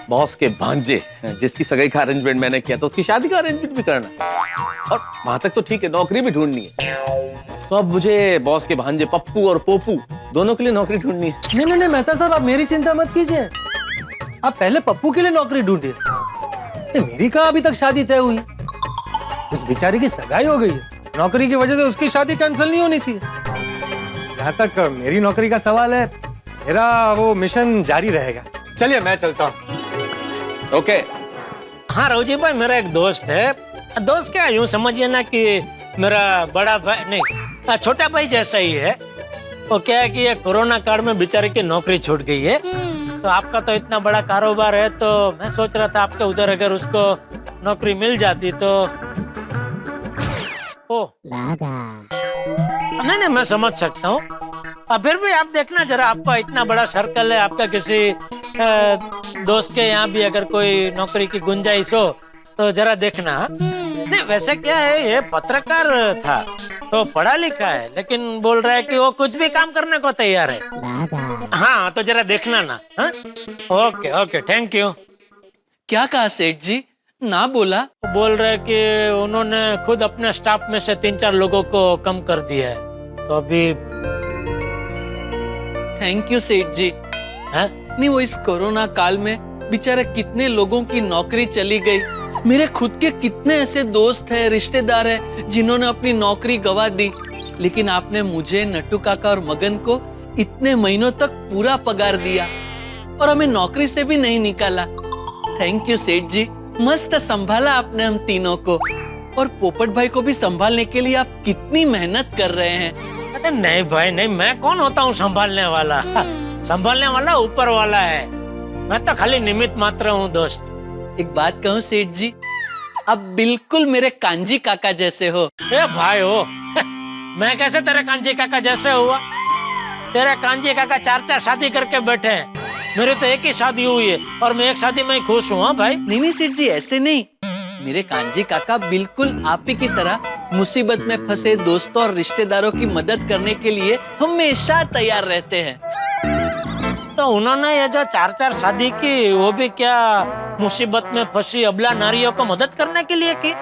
बॉस के भांजे जिसकी सगाई का अरेंजमेंट मैंने किया था उसकी शादी का अरेंजमेंट भी करना, और वहां तक तो ठीक है, नौकरी भी ढूंढनी है। तो अब मुझे बॉस के भांजे पप्पू और पोपू दोनों के लिए नौकरी ढूंढनी है। नहीं मेहता साहब आप मेरी चिंता मत कीजिए, आप पहले पप्पू के लिए नौकरी ढूंढिए। मेरी कहाँ अभी तक शादी तय हुई? उस बेचारी की सगाई हो गई है, नौकरी की वजह से उसकी शादी कैंसिल नहीं होनी चाहिए। जहाँ तक मेरी नौकरी का सवाल है, मेरा वो मिशन जारी रहेगा। चलिए मैं चलता हूँ। ओके। हाँ रोजी भाई, मेरा एक दोस्त है। दोस्त क्या, यूं समझिए ना कि मेरा बड़ा भाई नहीं, छोटा भाई जैसा ही है। वो क्या है कि ये कोरोना काल में बेचारे की नौकरी छूट गई है। तो आपका तो इतना बड़ा कारोबार है, तो मैं सोच रहा था आपके उधर अगर उसको नौकरी मिल जाती तो। ओ नहीं मैं समझ सकता हूँ। फिर भी आप देखना जरा, आपका इतना बड़ा सर्कल है, आपका किसी दोस्त के यहाँ भी अगर कोई नौकरी की गुंजाइश हो तो जरा देखना। नहीं वैसे क्या है, ये पत्रकार था तो पढ़ा लिखा है, लेकिन बोल रहा है कि वो कुछ भी काम करने को तैयार है। हाँ तो जरा देखना ना। हाँ? Okay thank you. क्या कहा सेठ जी, ना बोला? बोल रहे कि उन्होंने खुद अपने स्टाफ में से 3-4 लोगों को कम कर दिया है, तो अभी। थैंक यू सेठ जी। है? नहीं वो इस कोरोना काल में बेचारे कितने लोगों की नौकरी चली गई। मेरे खुद के कितने ऐसे दोस्त हैं, रिश्तेदार हैं जिन्होंने अपनी नौकरी गंवा दी, लेकिन आपने मुझे, नट्टू काका और मगन को इतने महीनों तक पूरा पगार दिया और हमें नौकरी से भी नहीं निकाला। थैंक यू सेठ जी, मस्त संभाला आपने हम तीनों को, और पोपट भाई को भी संभालने के लिए आप कितनी मेहनत कर रहे हैं। अरे नहीं भाई नहीं, मैं कौन होता हूँ संभालने वाला? संभालने वाला ऊपर वाला है, मैं तो खाली निमित्त मात्र हूँ दोस्त। एक बात कहूँ सेठ जी, आप बिल्कुल मेरे कांजी काका जैसे हो। ए भाई हो, मैं कैसे तेरे कांजी काका जैसे हुआ? तेरे कांजी काका 4-4 शादी करके बैठे हैं, मेरी तो एक ही शादी हुई है और मैं एक शादी में ही खुश हूँ। हाँ भाई। नहीं सेठ जी, ऐसे नहीं। मेरे कांजी काका बिल्कुल आप ही की तरह मुसीबत में फंसे दोस्तों और रिश्तेदारों की मदद करने के लिए हमेशा तैयार रहते हैं। तो उन्होंने ये जो 4-4 शादी की, वो भी क्या मुसीबत में फंसी अबला नारियों को मदद करने के लिए की?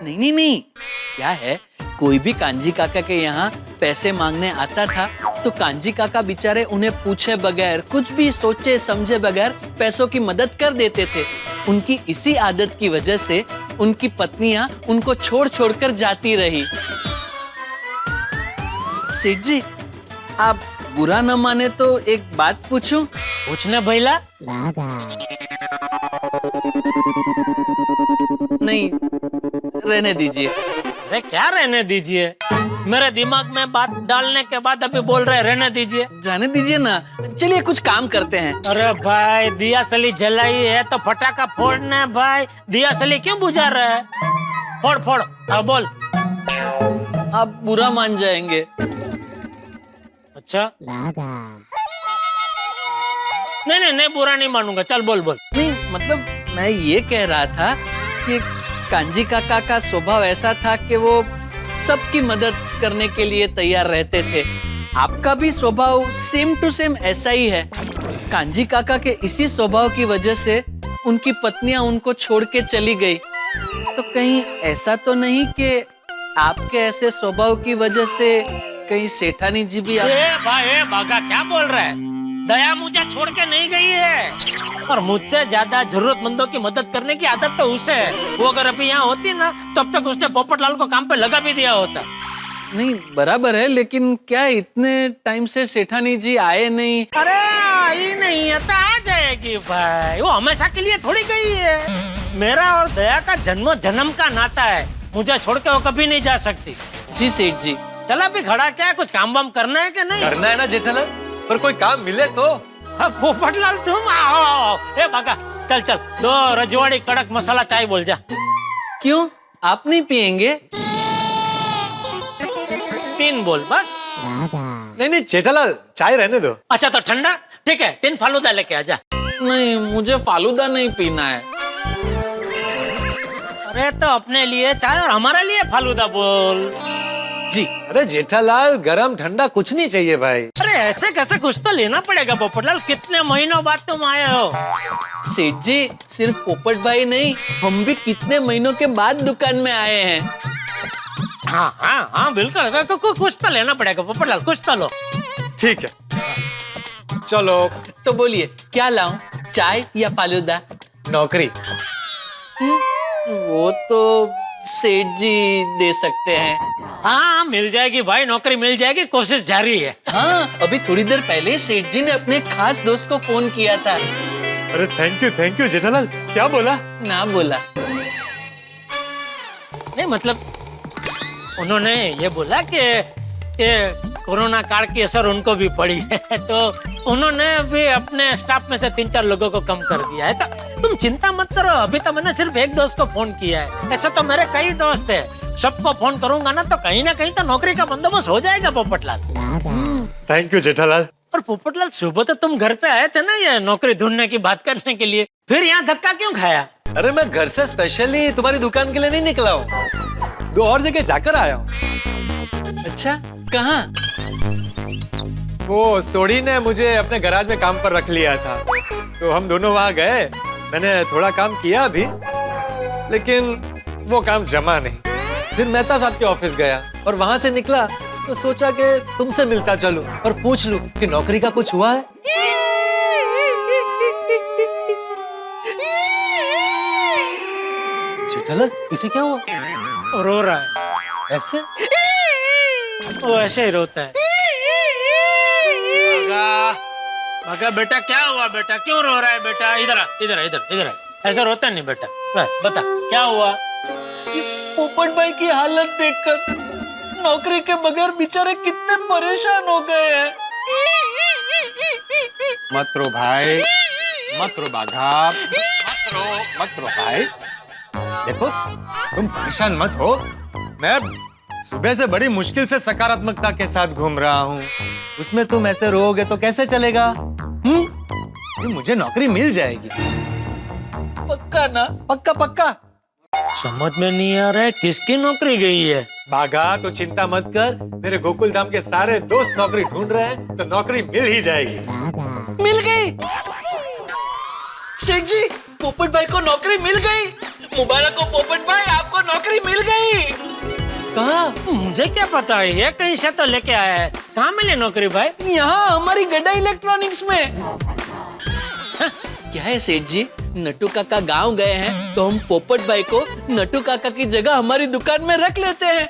नहीं नहीं, क्या है, कोई भी कांजी काका के यहाँ पैसे मांगने आता था तो कांजी काका बेचारे उन्हें पूछे बगैर, कुछ भी सोचे समझे बगैर पैसों की मदद कर देते थे। उनकी इसी आदत की वजह से उनकी पत्नियां उनको छोड़ छोड़कर जाती रही। सेठ जी, आप बुरा न माने तो एक बात पूछूं? पूछने भैला। नहीं, रहने दीजिए। अरे क्या रहने दीजिए? मेरे दिमाग में बात डालने के बाद अभी बोल रहे रहने दीजिए। जाने दीजिए ना, चलिए कुछ काम करते हैं। अरे भाई, दिया सली जलाई है तो फटाका फोड़ना है भाई। दिया सली क्यों बुझा रहा है? फोड़ फोड़। अब बोल। आप बुरा मान जाएंगे। अच्छा, नहीं, बुरा नहीं मानूंगा। चल बोल बोल। नहीं, मतलब मैं ये कह रहा था कि कांजी काका का स्वभाव ऐसा था कि वो सबकी मदद करने के लिए तैयार रहते थे। आपका भी स्वभाव सेम टू सेम ऐसा ही है। कांजी काका के इसी स्वभाव की वजह से उनकी पत्नियां उनको छोड़ के चली गई। तो कहीं ऐसा तो नहीं कि आपके ऐसे स्वभाव की वजह से कहीं सेठानी जी भी भाई बागा क्या बोल रहा है? दया मुझे छोड़ के नहीं गई है और मुझसे ज्यादा जरूरतमंदों की मदद करने की आदत तो उसे है। वो अगर अभी यहाँ होती ना तो अब तक उसने पोपटलाल को काम पे लगा भी दिया होता। नहीं, बराबर है, लेकिन क्या इतने टाइम से सेठानी जी आए नहीं? अरे आई नहीं है तो आ जाएगी भाई। वो हमेशा के लिए थोड़ी गई है। मेरा और दया का जन्मों जन्म का नाता है, मुझे छोड़ के वो कभी नहीं जा सकती। जी सेठ जी। चला भी खड़ा क्या है? कुछ काम वाम करना है कि नहीं? करना है ना जेठालाल, पर कोई काम मिले तो। पोपटलाल तुम आओ। ए बागा, चल चल 2 रजवाड़ी कड़क मसाला चाय बोल जा। क्यों, आप नहीं पियेंगे? 3 बोल बस। नहीं जेठालाल, चाय रहने दो। अच्छा तो ठंडा, ठीक है 3 फालूदा लेके आजा। नहीं, मुझे फालूदा नहीं पीना है। अरे तो अपने लिए चाय और हमारे लिए फालूदा बोल जी। अरे जेठालाल, गरम ठंडा कुछ नहीं चाहिए भाई। अरे ऐसे कैसे, कुछ तो लेना पड़ेगा पोपटलाल। कितने महीनों बाद तुम आए हो। सेठ जी, सिर्फ पोपट भाई नहीं, हम भी कितने महीनों के बाद दुकान में आए हैं। हाँ बिल्कुल, कुछ तो लेना पड़ेगा पोपटलाल, कुछ तो लो। ठीक है, चलो। तो बोलिए क्या लाऊं, चाय या फालूदा? नौकरी। वो तो सेठ जी दे सकते हैं। हाँ मिल जाएगी भाई, नौकरी मिल जाएगी, कोशिश जारी है। हाँ, अभी थोड़ी देर पहले सेठ जी ने अपने खास दोस्त को फोन किया था। अरे थैंक यू जेठालाल। क्या बोला? ना बोला। नहीं मतलब उन्होंने ये बोला कि कोरोना काल की असर उनको भी पड़ी है तो उन्होंने भी अपने स्टाफ में से 3-4 लोगों को कम कर दिया है। तो तुम चिंता मत करो, अभी तो मैंने सिर्फ एक दोस्त को फोन किया है। ऐसे तो मेरे कई दोस्त हैं, सबको फोन करूंगा ना तो कहीं ना कहीं तो नौकरी का बंदोबस्त हो जाएगा पोपटलाल। Thank you Jethalal. और पोपटलाल, सुबह तो तुम घर पे आए थे ना ये नौकरी ढूंढने की बात करने के लिए, फिर यहाँ धक्का क्यों खाया? अरे मैं घर से स्पेशली तुम्हारी दुकान के लिए नहीं निकला हूँ, 2 और जगह जाकर आया हूँ। अच्छा, कहाँ? वो सोडी ने मुझे अपने गैराज में काम पर रख लिया था, तो हम दोनों वहाँ गए। मैंने थोड़ा काम किया अभी, लेकिन वो काम जमा नहीं। फिर मेहता साहब के ऑफिस गया और वहां से निकला तो सोचा कि तुमसे मिलता चलूं और पूछ लूं कि नौकरी का कुछ हुआ है। जेठालाल, इसे क्या हुआ? रो रहा है। ऐसे? वो ऐसे ही रोता है। मगर बेटा क्या हुआ? बेटा क्यों रो रहा है? बेटा इधर आ, इधर आ, इधर आ। ऐसा रोता नहीं बेटा। बता क्या हुआ? ये पोपट भाई की हालत देखकर नौकरी के बगैर बेचारे कितने परेशान हो गए हैं। मत रो भाई, मत रो बाघा, मत रो भाई। देखो तुम परेशान मत हो, मैं सुबह से बड़ी मुश्किल से सकारात्मकता के साथ घूम रहा हूँ, उसमें तुम ऐसे रोओगे तो कैसे चलेगा? मुझे नौकरी मिल जाएगी, पक्का ना? पक्का पक्का। समझ में नहीं आ रहा है किसकी नौकरी गई है। बागा तो चिंता मत कर, मेरे गोकुल धाम के सारे दोस्त नौकरी ढूंढ रहे हैं, तो नौकरी मिल ही जाएगी। मिल गई। शेख जी, पोपट भाई को नौकरी मिल गई। मुबारक हो पोपट भाई, आपको नौकरी मिल गई। कहाँ? मुझे क्या पता है, ये कहीं से तो लेके आया है। कहाँ मिले नौकरी भाई? यहाँ हमारी गड्ढा इलेक्ट्रॉनिक्स में। क्या है सेठ जी, नट्टू काका गांव गए हैं तो हम पोपट भाई को नट्टू काका की जगह हमारी दुकान में रख लेते हैं।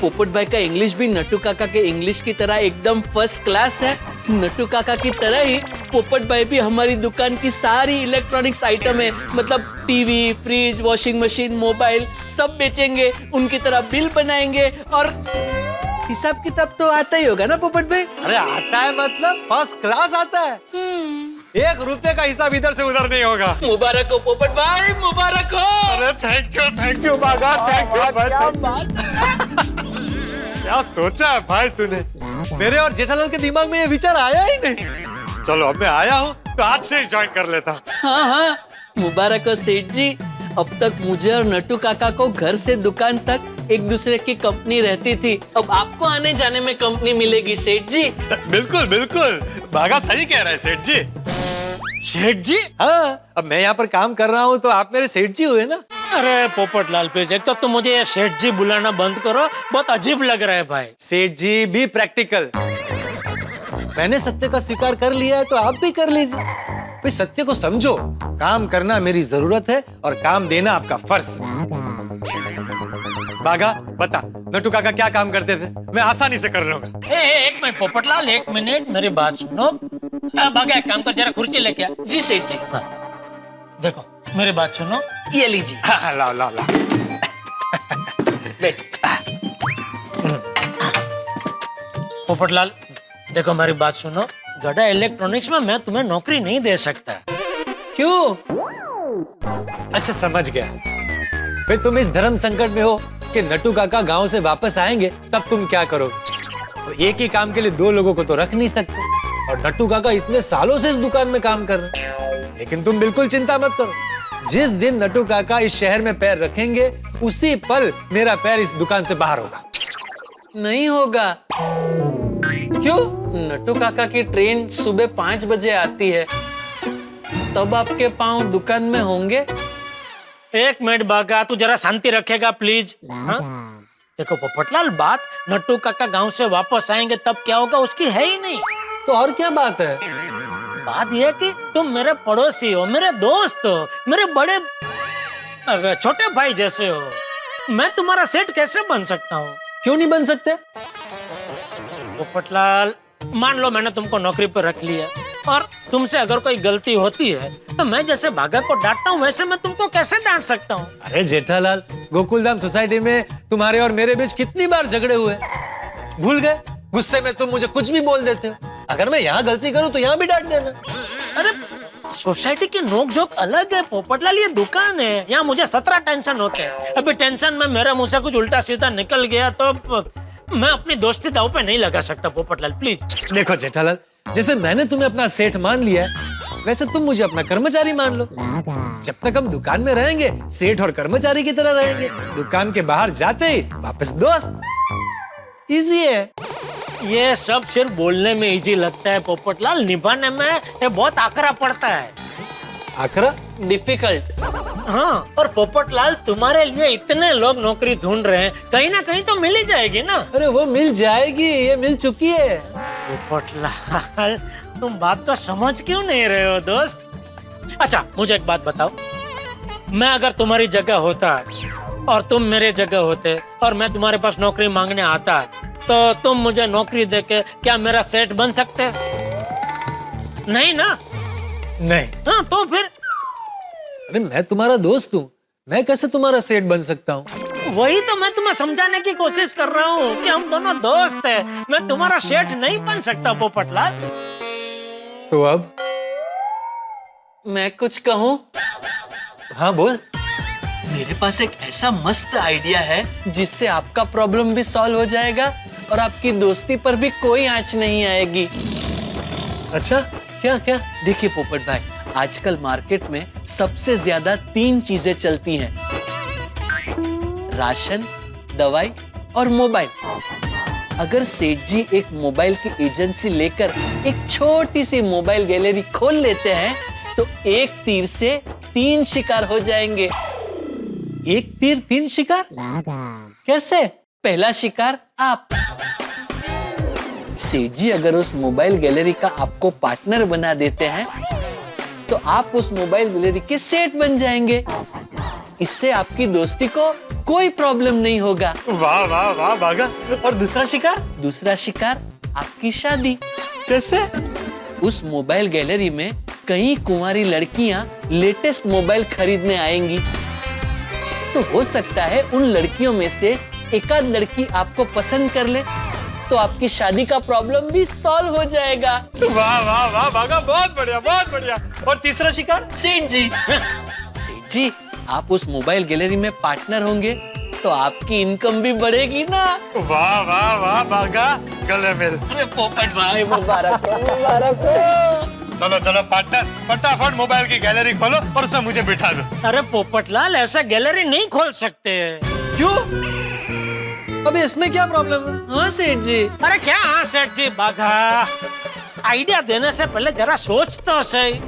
पोपट भाई का इंग्लिश भी नट्टू काका के इंग्लिश की तरह एकदम फर्स्ट क्लास है। नट्टू काका की तरह ही पोपट भाई भी हमारी दुकान की सारी इलेक्ट्रॉनिक्स आइटम है, मतलब TV, fridge, washing machine, mobile सब बेचेंगे, उनकी तरह बिल बनाएंगे और हिसाब किताब तो आता ही होगा ना पोपट भाई? अरे आता है मतलब फर्स्ट क्लास आता है। 1 रुपए का हिसाब इधर से उधर नहीं होगा। मुबारक हो पोपट भाई, मुबारक हो। अरे थैंक यू बागा, थैंक यू भाई। क्या सोचा है भाई तूने? मेरे और जेठालाल के दिमाग में ये विचार आया ही नहीं। चलो अब मैं आया हूँ तो आज से ही ज्वाइन कर लेता हूँ। हाँ, मुबारक हो सेठ जी। अब तक मुझे और नट्टू काका को घर से दुकान तक एक दूसरे की कंपनी रहती थी, अब आपको आने जाने में कंपनी मिलेगी सेठ जी। बिल्कुल बिल्कुल, बागा सही कह रहा है सेठ जी। सेठ जी? हाँ, अब मैं यहाँ पर काम कर रहा हूँ तो आप मेरे सेठ जी हुए ना। अरे पोपट लाल प्लीज, एक तो तुम मुझे ये सेठ जी बुलाना बंद करो, बहुत अजीब लग रहा है भाई। सेठ जी भी प्रैक्टिकल। मैंने सत्य का स्वीकार कर लिया है तो आप भी कर लीजिए। भाई सत्य को समझो, काम करना मेरी जरूरत है और काम देना आपका फर्ज। बागा बता, नट्टू काका क्या काम करते थे? मैं आसानी से कर लूंगा। एक मिनट पोपटलाल, 1 मिनट मेरी बात सुनो। बागा एक काम कर, जरा कुर्सी लेके आ। जी सेठ जी। हाँ, देखो मेरी बात सुनो, ये लीजिए। हाँ, लाओ लाओ लाओ। बैठ। पोपटलाल देखो मेरी बात सुनो, गड्ढा इलेक्ट्रॉनिक्स में मैं तुम्हें नौकरी नहीं दे सकता। क्यों? अच्छा समझ गया। फिर तुम इस धर्म संकट में हो कि नट्टू काका गांव से वापस आएंगे, तब तुम क्या करोगे? तो एक ही काम के लिए 2 लोगों को तो रख नहीं सकते, और नट्टू काका इतने सालों से इस दुकान में काम कर रहे हैं। लेकिन तुम बिल्कुल चिंता मत करो, जिस दिन नट्टू काका इस शहर में पैर रखेंगे उसी पल मेरा पैर इस दुकान से बाहर होगा। नहीं होगा। क्यों? नट्टू काका की ट्रेन सुबह 5 बजे आती है, तब आपके पांव दुकान में होंगे। 1 मिनट बागा, तू जरा शांति रखेगा प्लीज। हाँ? देखो पोपटलाल, बात नट्टू काका गांव से वापस आएंगे तब क्या होगा उसकी है ही नहीं। तो और क्या बात है? बात यह है कि तुम मेरे पड़ोसी हो, मेरे दोस्त हो, मेरे बड़े छोटे भाई जैसे हो। मैं तुम्हारा सेठ कैसे बन सकता हूँ? क्यों नहीं बन सकते? पोपटलाल, मान लो मैंने तुमको नौकरी पर रख लिया और तुमसे अगर कोई गलती होती है तो मैं जैसे बागा को डांटता हूँ वैसे मैं तुमको कैसे डांट सकता हूँ? अरे जेठालाल, गोकुलधाम सोसाइटी में तुम्हारे और मेरे बीच कितनी बार झगड़े हुए? भूल गए? गुस्से में तुम मुझे कुछ भी बोल देते हो। अगर मैं यहाँ गलती करूँ तो यहाँ भी डांट देना। अरे सोसाइटी की नोक-झोंक अलग है पोपटलाल, ये दुकान है, यहाँ मुझे 17 टेंशन होते हैं। अभी टेंशन में मेरे मुंह से कुछ उल्टा सीधा निकल गया तो मैं अपनी दोस्ती दांव पे नहीं लगा सकता पोपटलाल, प्लीज। देखो जेठालाल, जैसे मैंने तुम्हें अपना सेठ मान लिया है, वैसे तुम मुझे अपना कर्मचारी मान लो। जब तक हम दुकान में रहेंगे सेठ और कर्मचारी की तरह रहेंगे, दुकान के बाहर जाते ही वापस दोस्त। इजी है। ये सब सिर्फ बोलने में इजी लगता है पोपटलाल, निभाने में ये बहुत आकरा पड़ता है। आकरा? डिफिकल्ट। हाँ, और पोपटलाल तुम्हारे लिए इतने लोग नौकरी ढूंढ रहे हैं, कहीं ना कहीं तो मिल ही जाएगी ना। अरे वो मिल जाएगी, ये मिल चुकी है। पोपटलाल तुम बात को समझ क्यों नहीं रहे हो दोस्त? अच्छा मुझे एक बात बताओ, मैं अगर तुम्हारी जगह होता और तुम मेरे जगह होते और मैं तुम्हारे पास नौकरी मांगने आता तो तुम मुझे नौकरी देके क्या मेरा सेठ बन सकते? नहीं ना? नहीं। हाँ तो फिर? अरे मैं तुम्हारा दोस्त हूँ, मैं कैसे तुम्हारा सेठ बन सकता हूँ? वही तो मैं तुम्हें समझाने की कोशिश कर रहा हूँ कि हम दोनों दोस्त हैं, मैं तुम्हारा सेठ नहीं बन सकता पोपटलाल। तो अब मैं कुछ कहूँ? हाँ बोल। मेरे पास एक ऐसा मस्त आइडिया है जिससे आपका प्रॉब्लम भी सॉल्व हो जाएगा और आपकी दोस्ती पर भी कोई आंच नहीं आएगी। अच्छा, क्या क्या? देखिए पोपट भाई, आजकल मार्केट में सबसे ज्यादा 3 चीजें चलती हैं, राशन, दवाई और मोबाइल। अगर सेठ जी एक मोबाइल की एजेंसी लेकर एक छोटी सी मोबाइल गैलरी खोल लेते हैं तो एक तीर से 3 शिकार हो जाएंगे। एक तीर 3 शिकार? कैसे? पहला शिकार आप। सेठ जी अगर उस मोबाइल गैलरी का आपको पार्टनर बना देते हैं तो आप उस मोबाइल गैलरी के सेठ बन जाएंगे। इससे आपकी दोस्ती को कोई प्रॉब्लम नहीं होगा। वाह वाह वाह बागा। और दूसरा शिकार? दूसरा शिकार आपकी शादी। कैसे? उस मोबाइल गैलरी में कई कुंवारी लड़कियां लेटेस्ट मोबाइल खरीदने आएंगी, तो हो सकता है उन लड़कियों में से एकाध लड़की आपको पसंद कर ले, तो आपकी शादी का प्रॉब्लम भी सॉल्व हो जाएगा। वाह वाह वाह बागा, बहुत बढ़िया बहुत बढ़िया। और तीसरा शिकार? सेठ जी सेठ जी, आप उस मोबाइल गैलरी में पार्टनर होंगे तो आपकी इनकम भी बढ़ेगी ना। वाह वाह वाह बागा, गले मिल। अरे पोपट भाई मुबारक हो, मुबारक हो। चलो चलो पार्टनर, फटाफट मोबाइल की गैलरी खोलो और उसमें मुझे बिठा दो। अरे पोपटलाल, ऐसा गैलरी नहीं खोल सकते। क्यों? अबे इसमें क्या प्रॉब्लम है? हाँ सेठ जी। अरे क्या हाँ सेठ जी, बाघा आइडिया देने से पहले जरा सोच तो सही।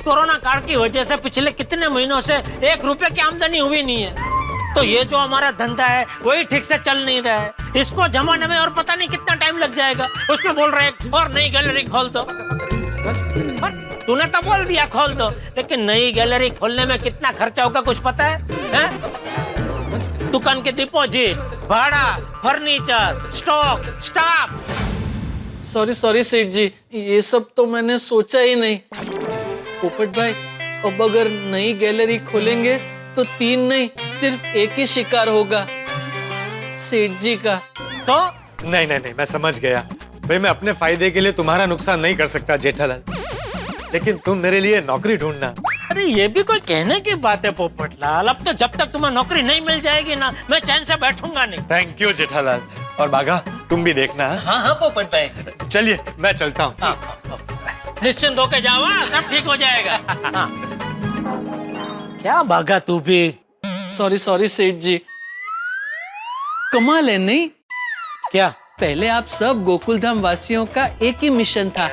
कोरोना काल की वजह से पिछले कितने महीनों से 1 रुपए की आमदनी हुई नहीं है, तो ये जो हमारा धंधा है वही ठीक से चल नहीं रहा है। इसको जमाने में और पता नहीं कितना टाइम लग जाएगा। उसमें बोल रहे हैं और नई गैलरी खोल दो। तूने तो बोल दिया खोल दो, लेकिन नई गैलरी खोलने में कितना खर्चा होगा कुछ पता है? दुकान के डिपॉजिट, भाड़ा, फर्नीचर, स्टॉक, स्टाफ। सॉरी सेठ जी, ये सब तो मैंने सोचा ही नहीं। पोपट भाई, अब अगर नई गैलरी खोलेंगे तो 3 नहीं सिर्फ 1 ही शिकार होगा, सेठ जी का। तो नहीं नहीं नहीं, मैं समझ गया भाई। मैं अपने फायदे के लिए तुम्हारा नुकसान नहीं कर सकता जेठालाल, लेकिन तुम मेरे लिए नौकरी ढूंढना। अरे ये भी कोई कहने की बात है पोपटलाल। अब तो जब तक तुम्हें नौकरी नहीं मिल जाएगी ना, मैं चैन से बैठूंगा नहीं। Thank you Jethalal. और बागा, तुम भी देखना। हाँ पोपट भाई। चलिए मैं चलता हूँ। निश्चिंत होके जाओ, सब ठीक हो जाएगा। हाँ। क्या बागा तू भी। सॉरी सेठ जी। कमाल है नहीं? क्या? पहले आप सब गोकुलधाम वासियों का एक ही मिशन था,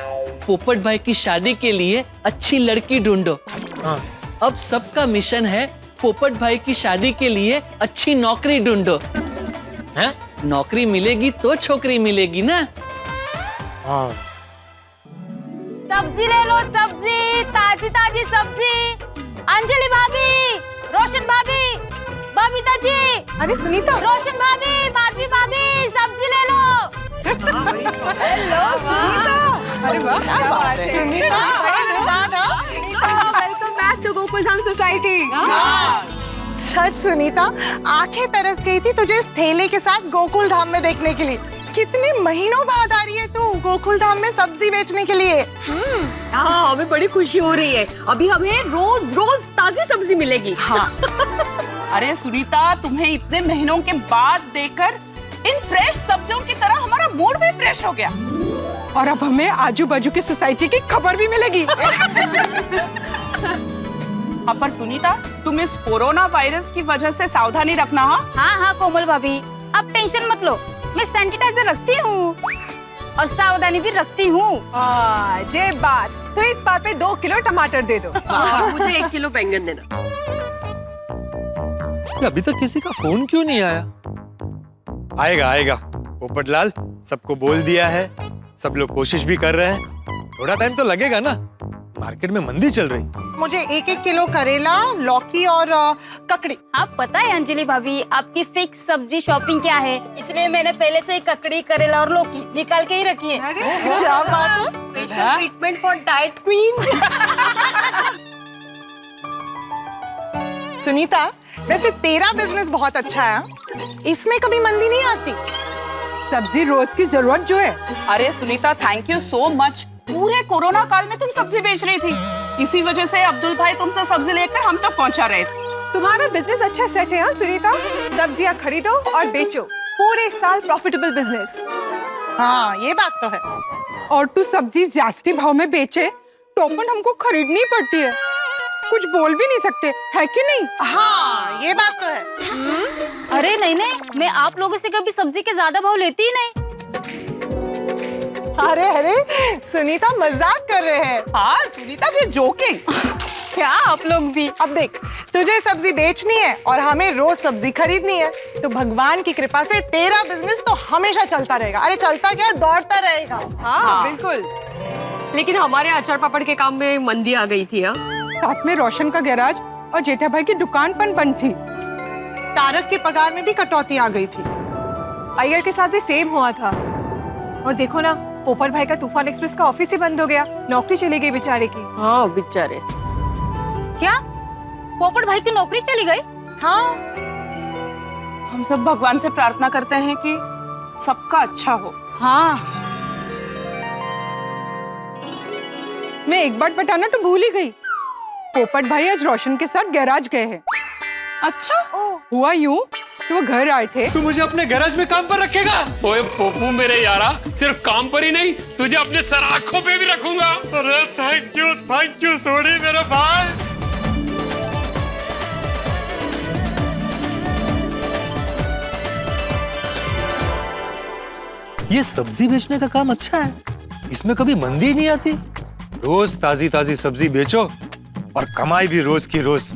पोपट भाई की शादी के लिए अच्छी लड़की ढूंढो। हाँ। अब सबका मिशन है पोपट भाई की शादी के लिए अच्छी नौकरी ढूंढो। हैं? नौकरी मिलेगी तो छोकरी मिलेगी ना। हाँ। सब्जी ले लो, सब्जी, ताजी ताजी सब्जी। अंजलि भाभी, रोशन भाभी, बबीता जी। अरे सुनीता, रोशन भाभी, माधवी भाभी, सब्जी ले लो। हेलो सुनीता। अरे वाह, क्या बात है Sunita. Welcome back to Gokuldham society. सच सुनीता, आंखें तरस गई थी तुझे इस थैले के साथ गोकुल धाम में देखने के लिए। कितने महीनों बाद आ रही है तू गोकुल धाम में सब्जी बेचने के लिए। हाँ, हमें बड़ी खुशी हो रही है। अभी हमें रोज रोज ताजी सब्जी मिलेगी। हाँ। अरे सुनीता, तुम्हें इतने महीनों के बाद देखकर इन फ्रेश सब्जियों की तरह हमारा मूड भी फ्रेश हो गया। और अब हमें आजू बाजू की सोसाइटी की खबर भी मिलेगी। हाँ, पर सुनीता, तुम इस कोरोना वायरस की वजह से सावधानी रखना। हाँ कोमल भाभी, आप टेंशन मत लो। मैं सैनिटाइजर रखती हूँ और सावधानी भी रखती हूँ। जे बात तो इस बात पे 2 किलो टमाटर दे दो। मुझे 1 किलो बैंगन देना। अभी तक किसी का फोन क्यों नहीं आया? आएगा आएगा। पोपटलाल सबको बोल दिया है, सब लोग कोशिश भी कर रहे हैं। थोड़ा टाइम तो लगेगा ना, मार्केट में मंदी चल रही। मुझे 1-1 किलो करेला, लौकी और ककड़ी। आप पता है अंजलि भाभी, आपकी फिक्स सब्जी शॉपिंग क्या है, इसलिए मैंने पहले से ही ककड़ी, करेला और लौकी निकाल के ही रखी है। क्या बात है? Special treatment for diet queen. Sunita, वैसे तेरा बिजनेस बहुत अच्छा है, इसमें कभी मंदी नहीं आती। सब्जी रोज की जरूरत जो है। अरे Sunita, thank you so much. पूरे कोरोना काल में तुम सब्जी बेच रही थी, इसी वजह से अब्दुल भाई तुमसे सब्जी लेकर हम तक पहुंचा रहे थे। तुम्हारा बिजनेस अच्छा सेट है हाँ सुनीता? सब्जियां खरीदो और बेचो, पूरे साल प्रॉफिटेबल बिजनेस। हाँ ये बात तो है। और तू सब्जी जास्ती भाव में बेचे तो अपन हमको खरीदनी पड़ती है, कुछ बोल भी नहीं सकते, है कि नहीं? हाँ ये बात तो है। अरे नहीं नहीं, मैं आप लोगों से कभी सब्जी के ज्यादा भाव लेती ही नहीं। अरे अरे सुनीता मजाक कर रहे हैं। हाँ सुनीता भी जोकिंग। क्या आप लोग भी? अब देख, तुझे सब्जी बेचनी है और हमें रोज सब्जी खरीदनी है, तो भगवान की कृपा से तेरा बिजनेस तो हमेशा चलता रहेगा। अरे चलता क्या, दौड़ता रहेगा। हाँ बिल्कुल। लेकिन हमारे अचार पापड़ के काम में मंदी आ गई थी। साथ में रोशन का गैराज और जेठा भाई की दुकान बंद थी। तारक के पगार में भी कटौती आ गई थी। अय्यर के साथ भी सेम हुआ था। और देखो ना, पोपट भाई का तूफान एक्सप्रेस का ऑफिस ही बंद हो गया, नौकरी चली गई बेचारे की। हाँ बेचारे। क्या पोपट भाई की नौकरी चली गई? हाँ हम सब भगवान से प्रार्थना करते हैं कि सबका अच्छा हो। हाँ मैं एक बात बताना तो भूल ही गई, पोपट भाई आज रोशन के साथ गैराज गए हैं। अच्छा हुआ यूं कि वो घर आए थे। तू मुझे अपने गैराज में काम पर रखेगा? ओए पोपू मेरे यारा, सिर्फ काम पर ही नहीं, तुझे अपने सर आंखों पे भी रखूंगा। अरे थैंक यू सोनी मेरे भाई। ये सब्जी बेचने का काम अच्छा है, इसमें कभी मंदी नहीं आती। रोज ताजी ताजी सब्जी बेचो और कमाई भी रोज की रोज,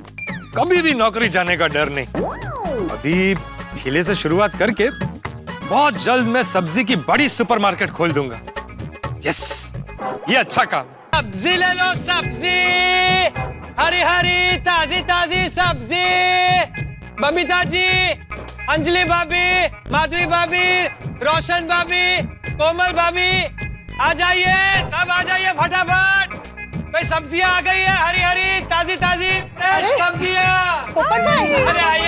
कभी भी नौकरी जाने का डर नहीं। अभी ठेले से शुरुआत करके बहुत जल्द मैं सब्जी की बड़ी सुपरमार्केट खोल दूंगा। यस, ये अच्छा काम। सब्जी ले लो सब्जी, हरी हरी ताजी ताजी सब्जी। बबीता जी, अंजलि भाभी, माधवी भाभी, रोशन भाभी, कोमल भाभी, आ जाइए, सब आ जाइए फटाफट। भाई सब्जियां आ गई है, हरी हरी ताजी ताजी फ्रेश सब्जियां। पोपट भाई, अरे आइए।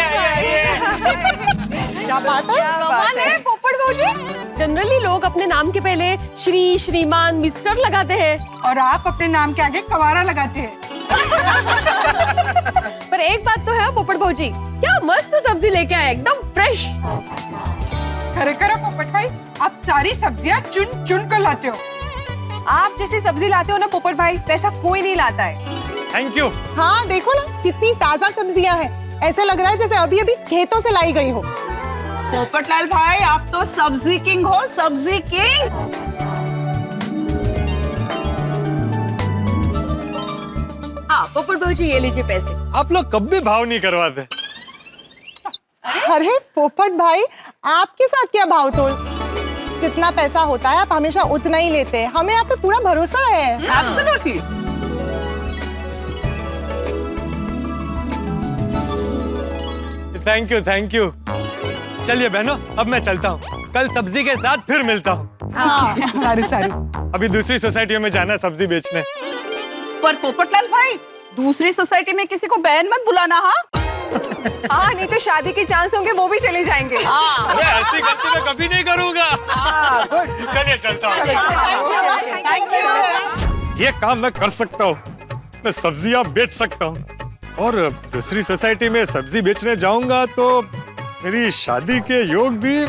क्या बात है? कमाल है पोपट भाई। जनरली लोग अपने नाम के पहले श्री, श्रीमान, मिस्टर लगाते हैं और आप अपने नाम के आगे कवारा लगाते हैं। पर एक बात तो है पोपट भाजी, क्या मस्त सब्जी लेके आए, एकदम फ्रेश। खरेखर पोपट भाई, आप सारी सब्जियां चुन चुन कर लाते हो। आप जैसी सब्जी लाते हो ना पोपट भाई, वैसा कोई नहीं लाता है। Thank you. हाँ देखो ना, कितनी ताजा सब्जियां हैं, ऐसे लग रहा है जैसे अभी अभी खेतों से लाई गई हो। पोपटलाल भाई, आप तो सब्जी किंग हो, सब्जी किंग। हाँ पोपट भाजी, ये लीजिए पैसे। आप लोग कभी भाव नहीं करवाते। अरे पोपट भाई, आपके साथ क्या भाव तोल? जितना पैसा होता है आप हमेशा उतना ही लेते हैं, हमें आप पे पूरा भरोसा है। एब्सोल्युटली। Thank you. चलिए बहनों, अब मैं चलता हूँ, कल सब्जी के साथ फिर मिलता हूँ। हाँ सारी। अभी दूसरी सोसाइटी में जाना है सब्जी बेचने। पर पोपटलाल भाई, दूसरी सोसाइटी में किसी को बहन मत बुलाना। हाँ हाँ, नहीं तो शादी के चांस होंगे, वो भी चले जाएंगे। अरे ऐसी गलती मैं कभी नहीं करूंगा। चलिए चलता हूँ। ये काम मैं कर सकता हूँ, मैं सब्जियां बेच सकता हूँ, और दूसरी सोसाइटी में सब्जी बेचने जाऊंगा तो मेरी शादी के योग भी।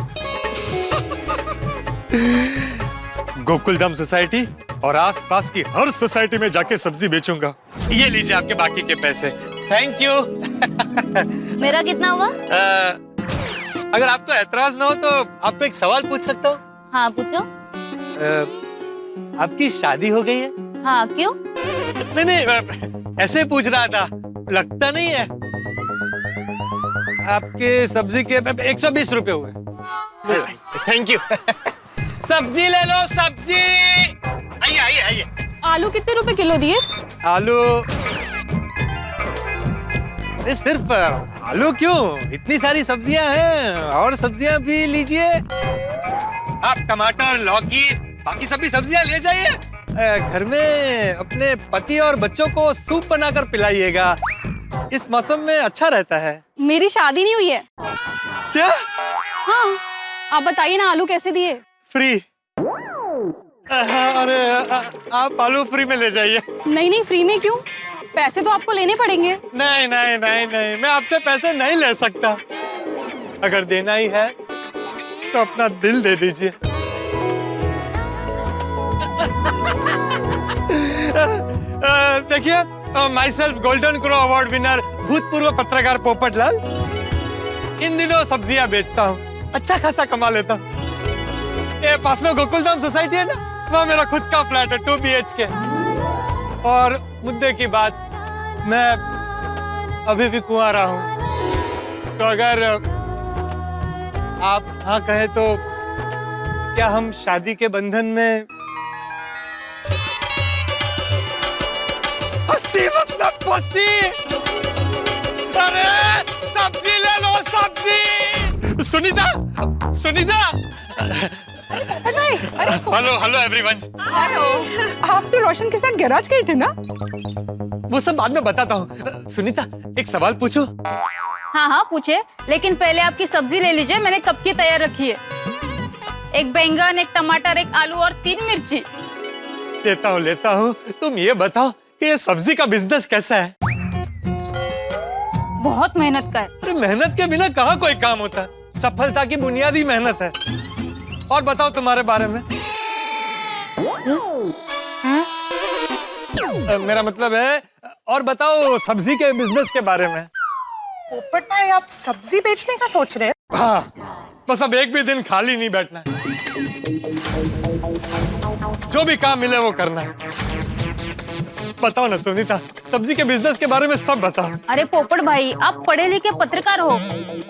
गोकुलधाम सोसाइटी और आसपास की हर सोसाइटी में जाके सब्जी बेचूंगा। ये लीजिए आपके बाकी के पैसे। Thank you. मेरा कितना हुआ? अगर आपको ऐतराज ना हो तो आपको एक सवाल पूछ सकता हूँ? हाँ पूछो। आपकी शादी हो गई है? हाँ क्यों? नहीं, ऐसे ही पूछ रहा था, लगता नहीं है। आपके सब्जी के 120 रुपए हुए। Thank you. सब्जी ले लो सब्जी। आइए। आलू कितने रुपए किलो दिए? आलू, अरे सिर्फ आलू क्यों, इतनी सारी सब्जियां हैं, और सब्जियां भी लीजिए। आप टमाटर, लौकी, बाकी सभी सब्जियां ले जाइए। घर में अपने पति और बच्चों को सूप बनाकर पिलाइएगा, इस मौसम में अच्छा रहता है। मेरी शादी नहीं हुई है। क्या? हाँ, आप बताइए ना, आलू कैसे दिए? फ्री। अरे आप आलू फ्री में ले जाइए। नहीं, फ्री में क्यों? पैसे तो आपको लेने पड़ेंगे। नहीं नहीं नहीं नहीं, मैं आपसे पैसे नहीं ले सकता। अगर देना ही है तो अपना दिल दे दीजिए। देखिए, my self golden crow award winner भूतपूर्व पत्रकार पोपटलाल इन दिनों सब्जियां बेचता हूँ, अच्छा खासा कमा लेता हूँ। ये पास में गोकुलधाम सोसाइटी है ना, वहाँ मेरा खुद का फ्लैट है 2 BHK। और मुद्दे की बात, मैं अभी भी कुंवारा हूँ, तो अगर आप हाँ कहे तो क्या हम शादी के बंधन में हंसी मतलब पस्ती। अरे सब्जी ले लो, सब्जी। Sunita, Sunita. Hello hello everyone. Hello, आप तो रोशन के साथ गैराज गए थे ना? वो सब बाद में बताता हूँ। सुनीता, एक सवाल पूछो? हाँ हाँ पूछे, लेकिन पहले आपकी सब्जी ले लीजिए, मैंने कब की तैयार रखी है। एक बैंगन, एक टमाटर, एक आलू और 3 मिर्ची। लेता हूँ। तुम ये बताओ कि ये सब्जी का बिजनेस कैसा है? बहुत मेहनत का है। अरे मेहनत के बिना कहाँ कोई काम होता है? सफलता की बुनियादी मेहनत है। और बताओ तुम्हारे बारे में। मेरा मतलब है, और बताओ सब्जी के बिजनेस के बारे में। पोपट भाई, आप सब्जी बेचने का सोच रहे हैं? हाँ, बस अब एक भी दिन खाली नहीं बैठना है। जो भी काम मिले वो करना है। बताओ ना सुनीता, सब्जी के बिजनेस के बारे में सब बताओ। अरे पोपट भाई, आप पढ़े लिखे पत्रकार हो,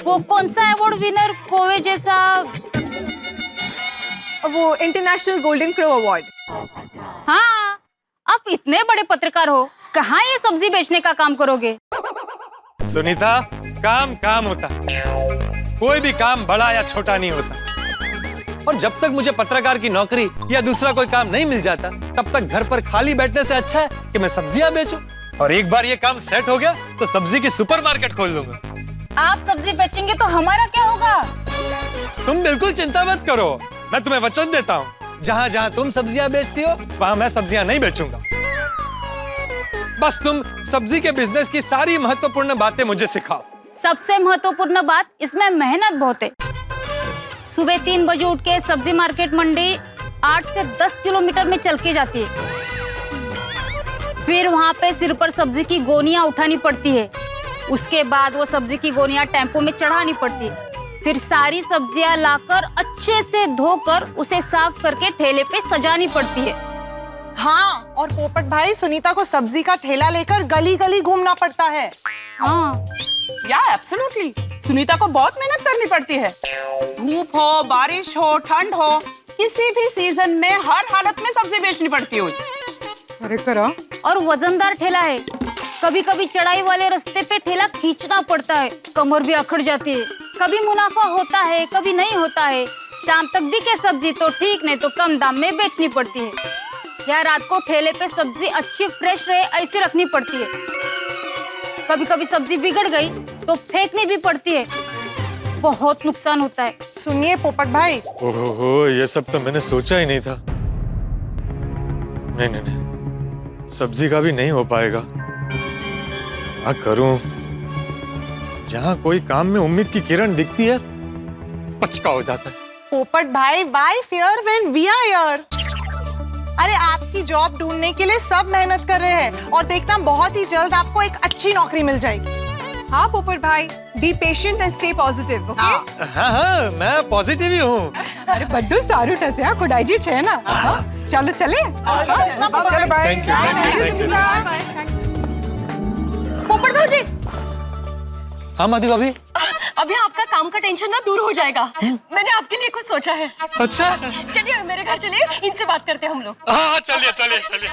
वो कौन सा अवार्ड विनर कोवे जैसा? वो इंटरनेशनल गोल्डन क्रो अवार्ड। हाँ, आप इतने बड़े पत्रकार हो, कहाँ ये सब्जी बेचने का काम करोगे? सुनीता, काम काम होता है, कोई भी काम बड़ा या छोटा नहीं होता। और जब तक मुझे पत्रकार की नौकरी या दूसरा कोई काम नहीं मिल जाता, तब तक घर पर खाली बैठने से अच्छा है कि मैं सब्जियां बेचूं। और एक बार ये काम सेट हो गया तो सब्जी की सुपरमार्केट खोल दूंगा। आप सब्जी बेचेंगे तो हमारा क्या होगा? तुम बिल्कुल चिंता मत करो, मैं तुम्हें वचन देता हूँ, जहाँ जहाँ तुम सब्जियां बेचती हो वहाँ मैं सब्जियां नहीं बेचूंगा। बस तुम सब्जी के बिजनेस की सारी महत्वपूर्ण बातें मुझे सिखाओ। सबसे महत्वपूर्ण बात, इसमें मेहनत बहुत है। सुबह 3 बजे उठ के सब्जी मार्केट मंडी 8 से 10 किलोमीटर में चल के जाती है। फिर वहाँ पे सिर पर सब्जी की गोनियां उठानी पड़ती है। उसके बाद वो सब्जी की गोनियां टेम्पो में चढ़ानी पड़ती है। फिर सारी सब्जियां लाकर अच्छे से धोकर उसे साफ करके ठेले पे सजानी पड़ती है। हाँ, और पोपट भाई, सुनीता को सब्जी का ठेला लेकर गली गली घूमना पड़ता है। हाँ, या एब्सोल्युटली, सुनीता को बहुत मेहनत करनी पड़ती है। धूप हो, बारिश हो, ठंड हो, किसी भी सीजन में हर हालत में सब्जी बेचनी पड़ती है उसे। अरे करा। और वजनदार ठेला है, कभी कभी चढ़ाई वाले रास्ते पे ठेला खींचना पड़ता है, कमर भी अकड़ जाती है। कभी मुनाफा होता है, कभी नहीं होता है। शाम तक बिके सब्जी तो ठीक, नहीं तो कम दाम में बेचनी पड़ती है। या रात को ठेले पे सब्जी अच्छी फ्रेश रहे ऐसी रखनी पड़ती है। कभी कभी सब्जी बिगड़ गई तो फेंकनी भी पड़ती है, बहुत नुकसान होता है। सुनिए पोपट भाई, ओहो, ये सब तो मैंने सोचा ही नहीं था। नहीं नहीं नहीं, सब्जी का भी नहीं हो पाएगा। क्या करूं? जहां कोई काम में उम्मीद की किरण दिखती है, पचका हो जाता है। पोपट भाई, why fear when we are here. अरे आपकी जॉब ढूंढने के लिए सब मेहनत कर रहे हैं, और देखना बहुत ही जल्द आपको एक अच्छी नौकरी मिल जाएगी। हाँ पोपट भाई, be patient and stay positive, okay? हाँ, मैं पॉजिटिव ही हूँ। अरे बड्डू सारू ठसे हाँ, खुदाई छे ना। चलो चले। चलो बाय। Thank you. पोपट भाजी, हाँ माधवी भाभी। अभी आपका काम का टेंशन ना दूर हो जाएगा। मैंने आपके लिए कुछ सोचा है। अच्छा, चलिए मेरे घर चलिए, इनसे बात करते हैं हम लोग। हाँ चलिए चलिए चलिए।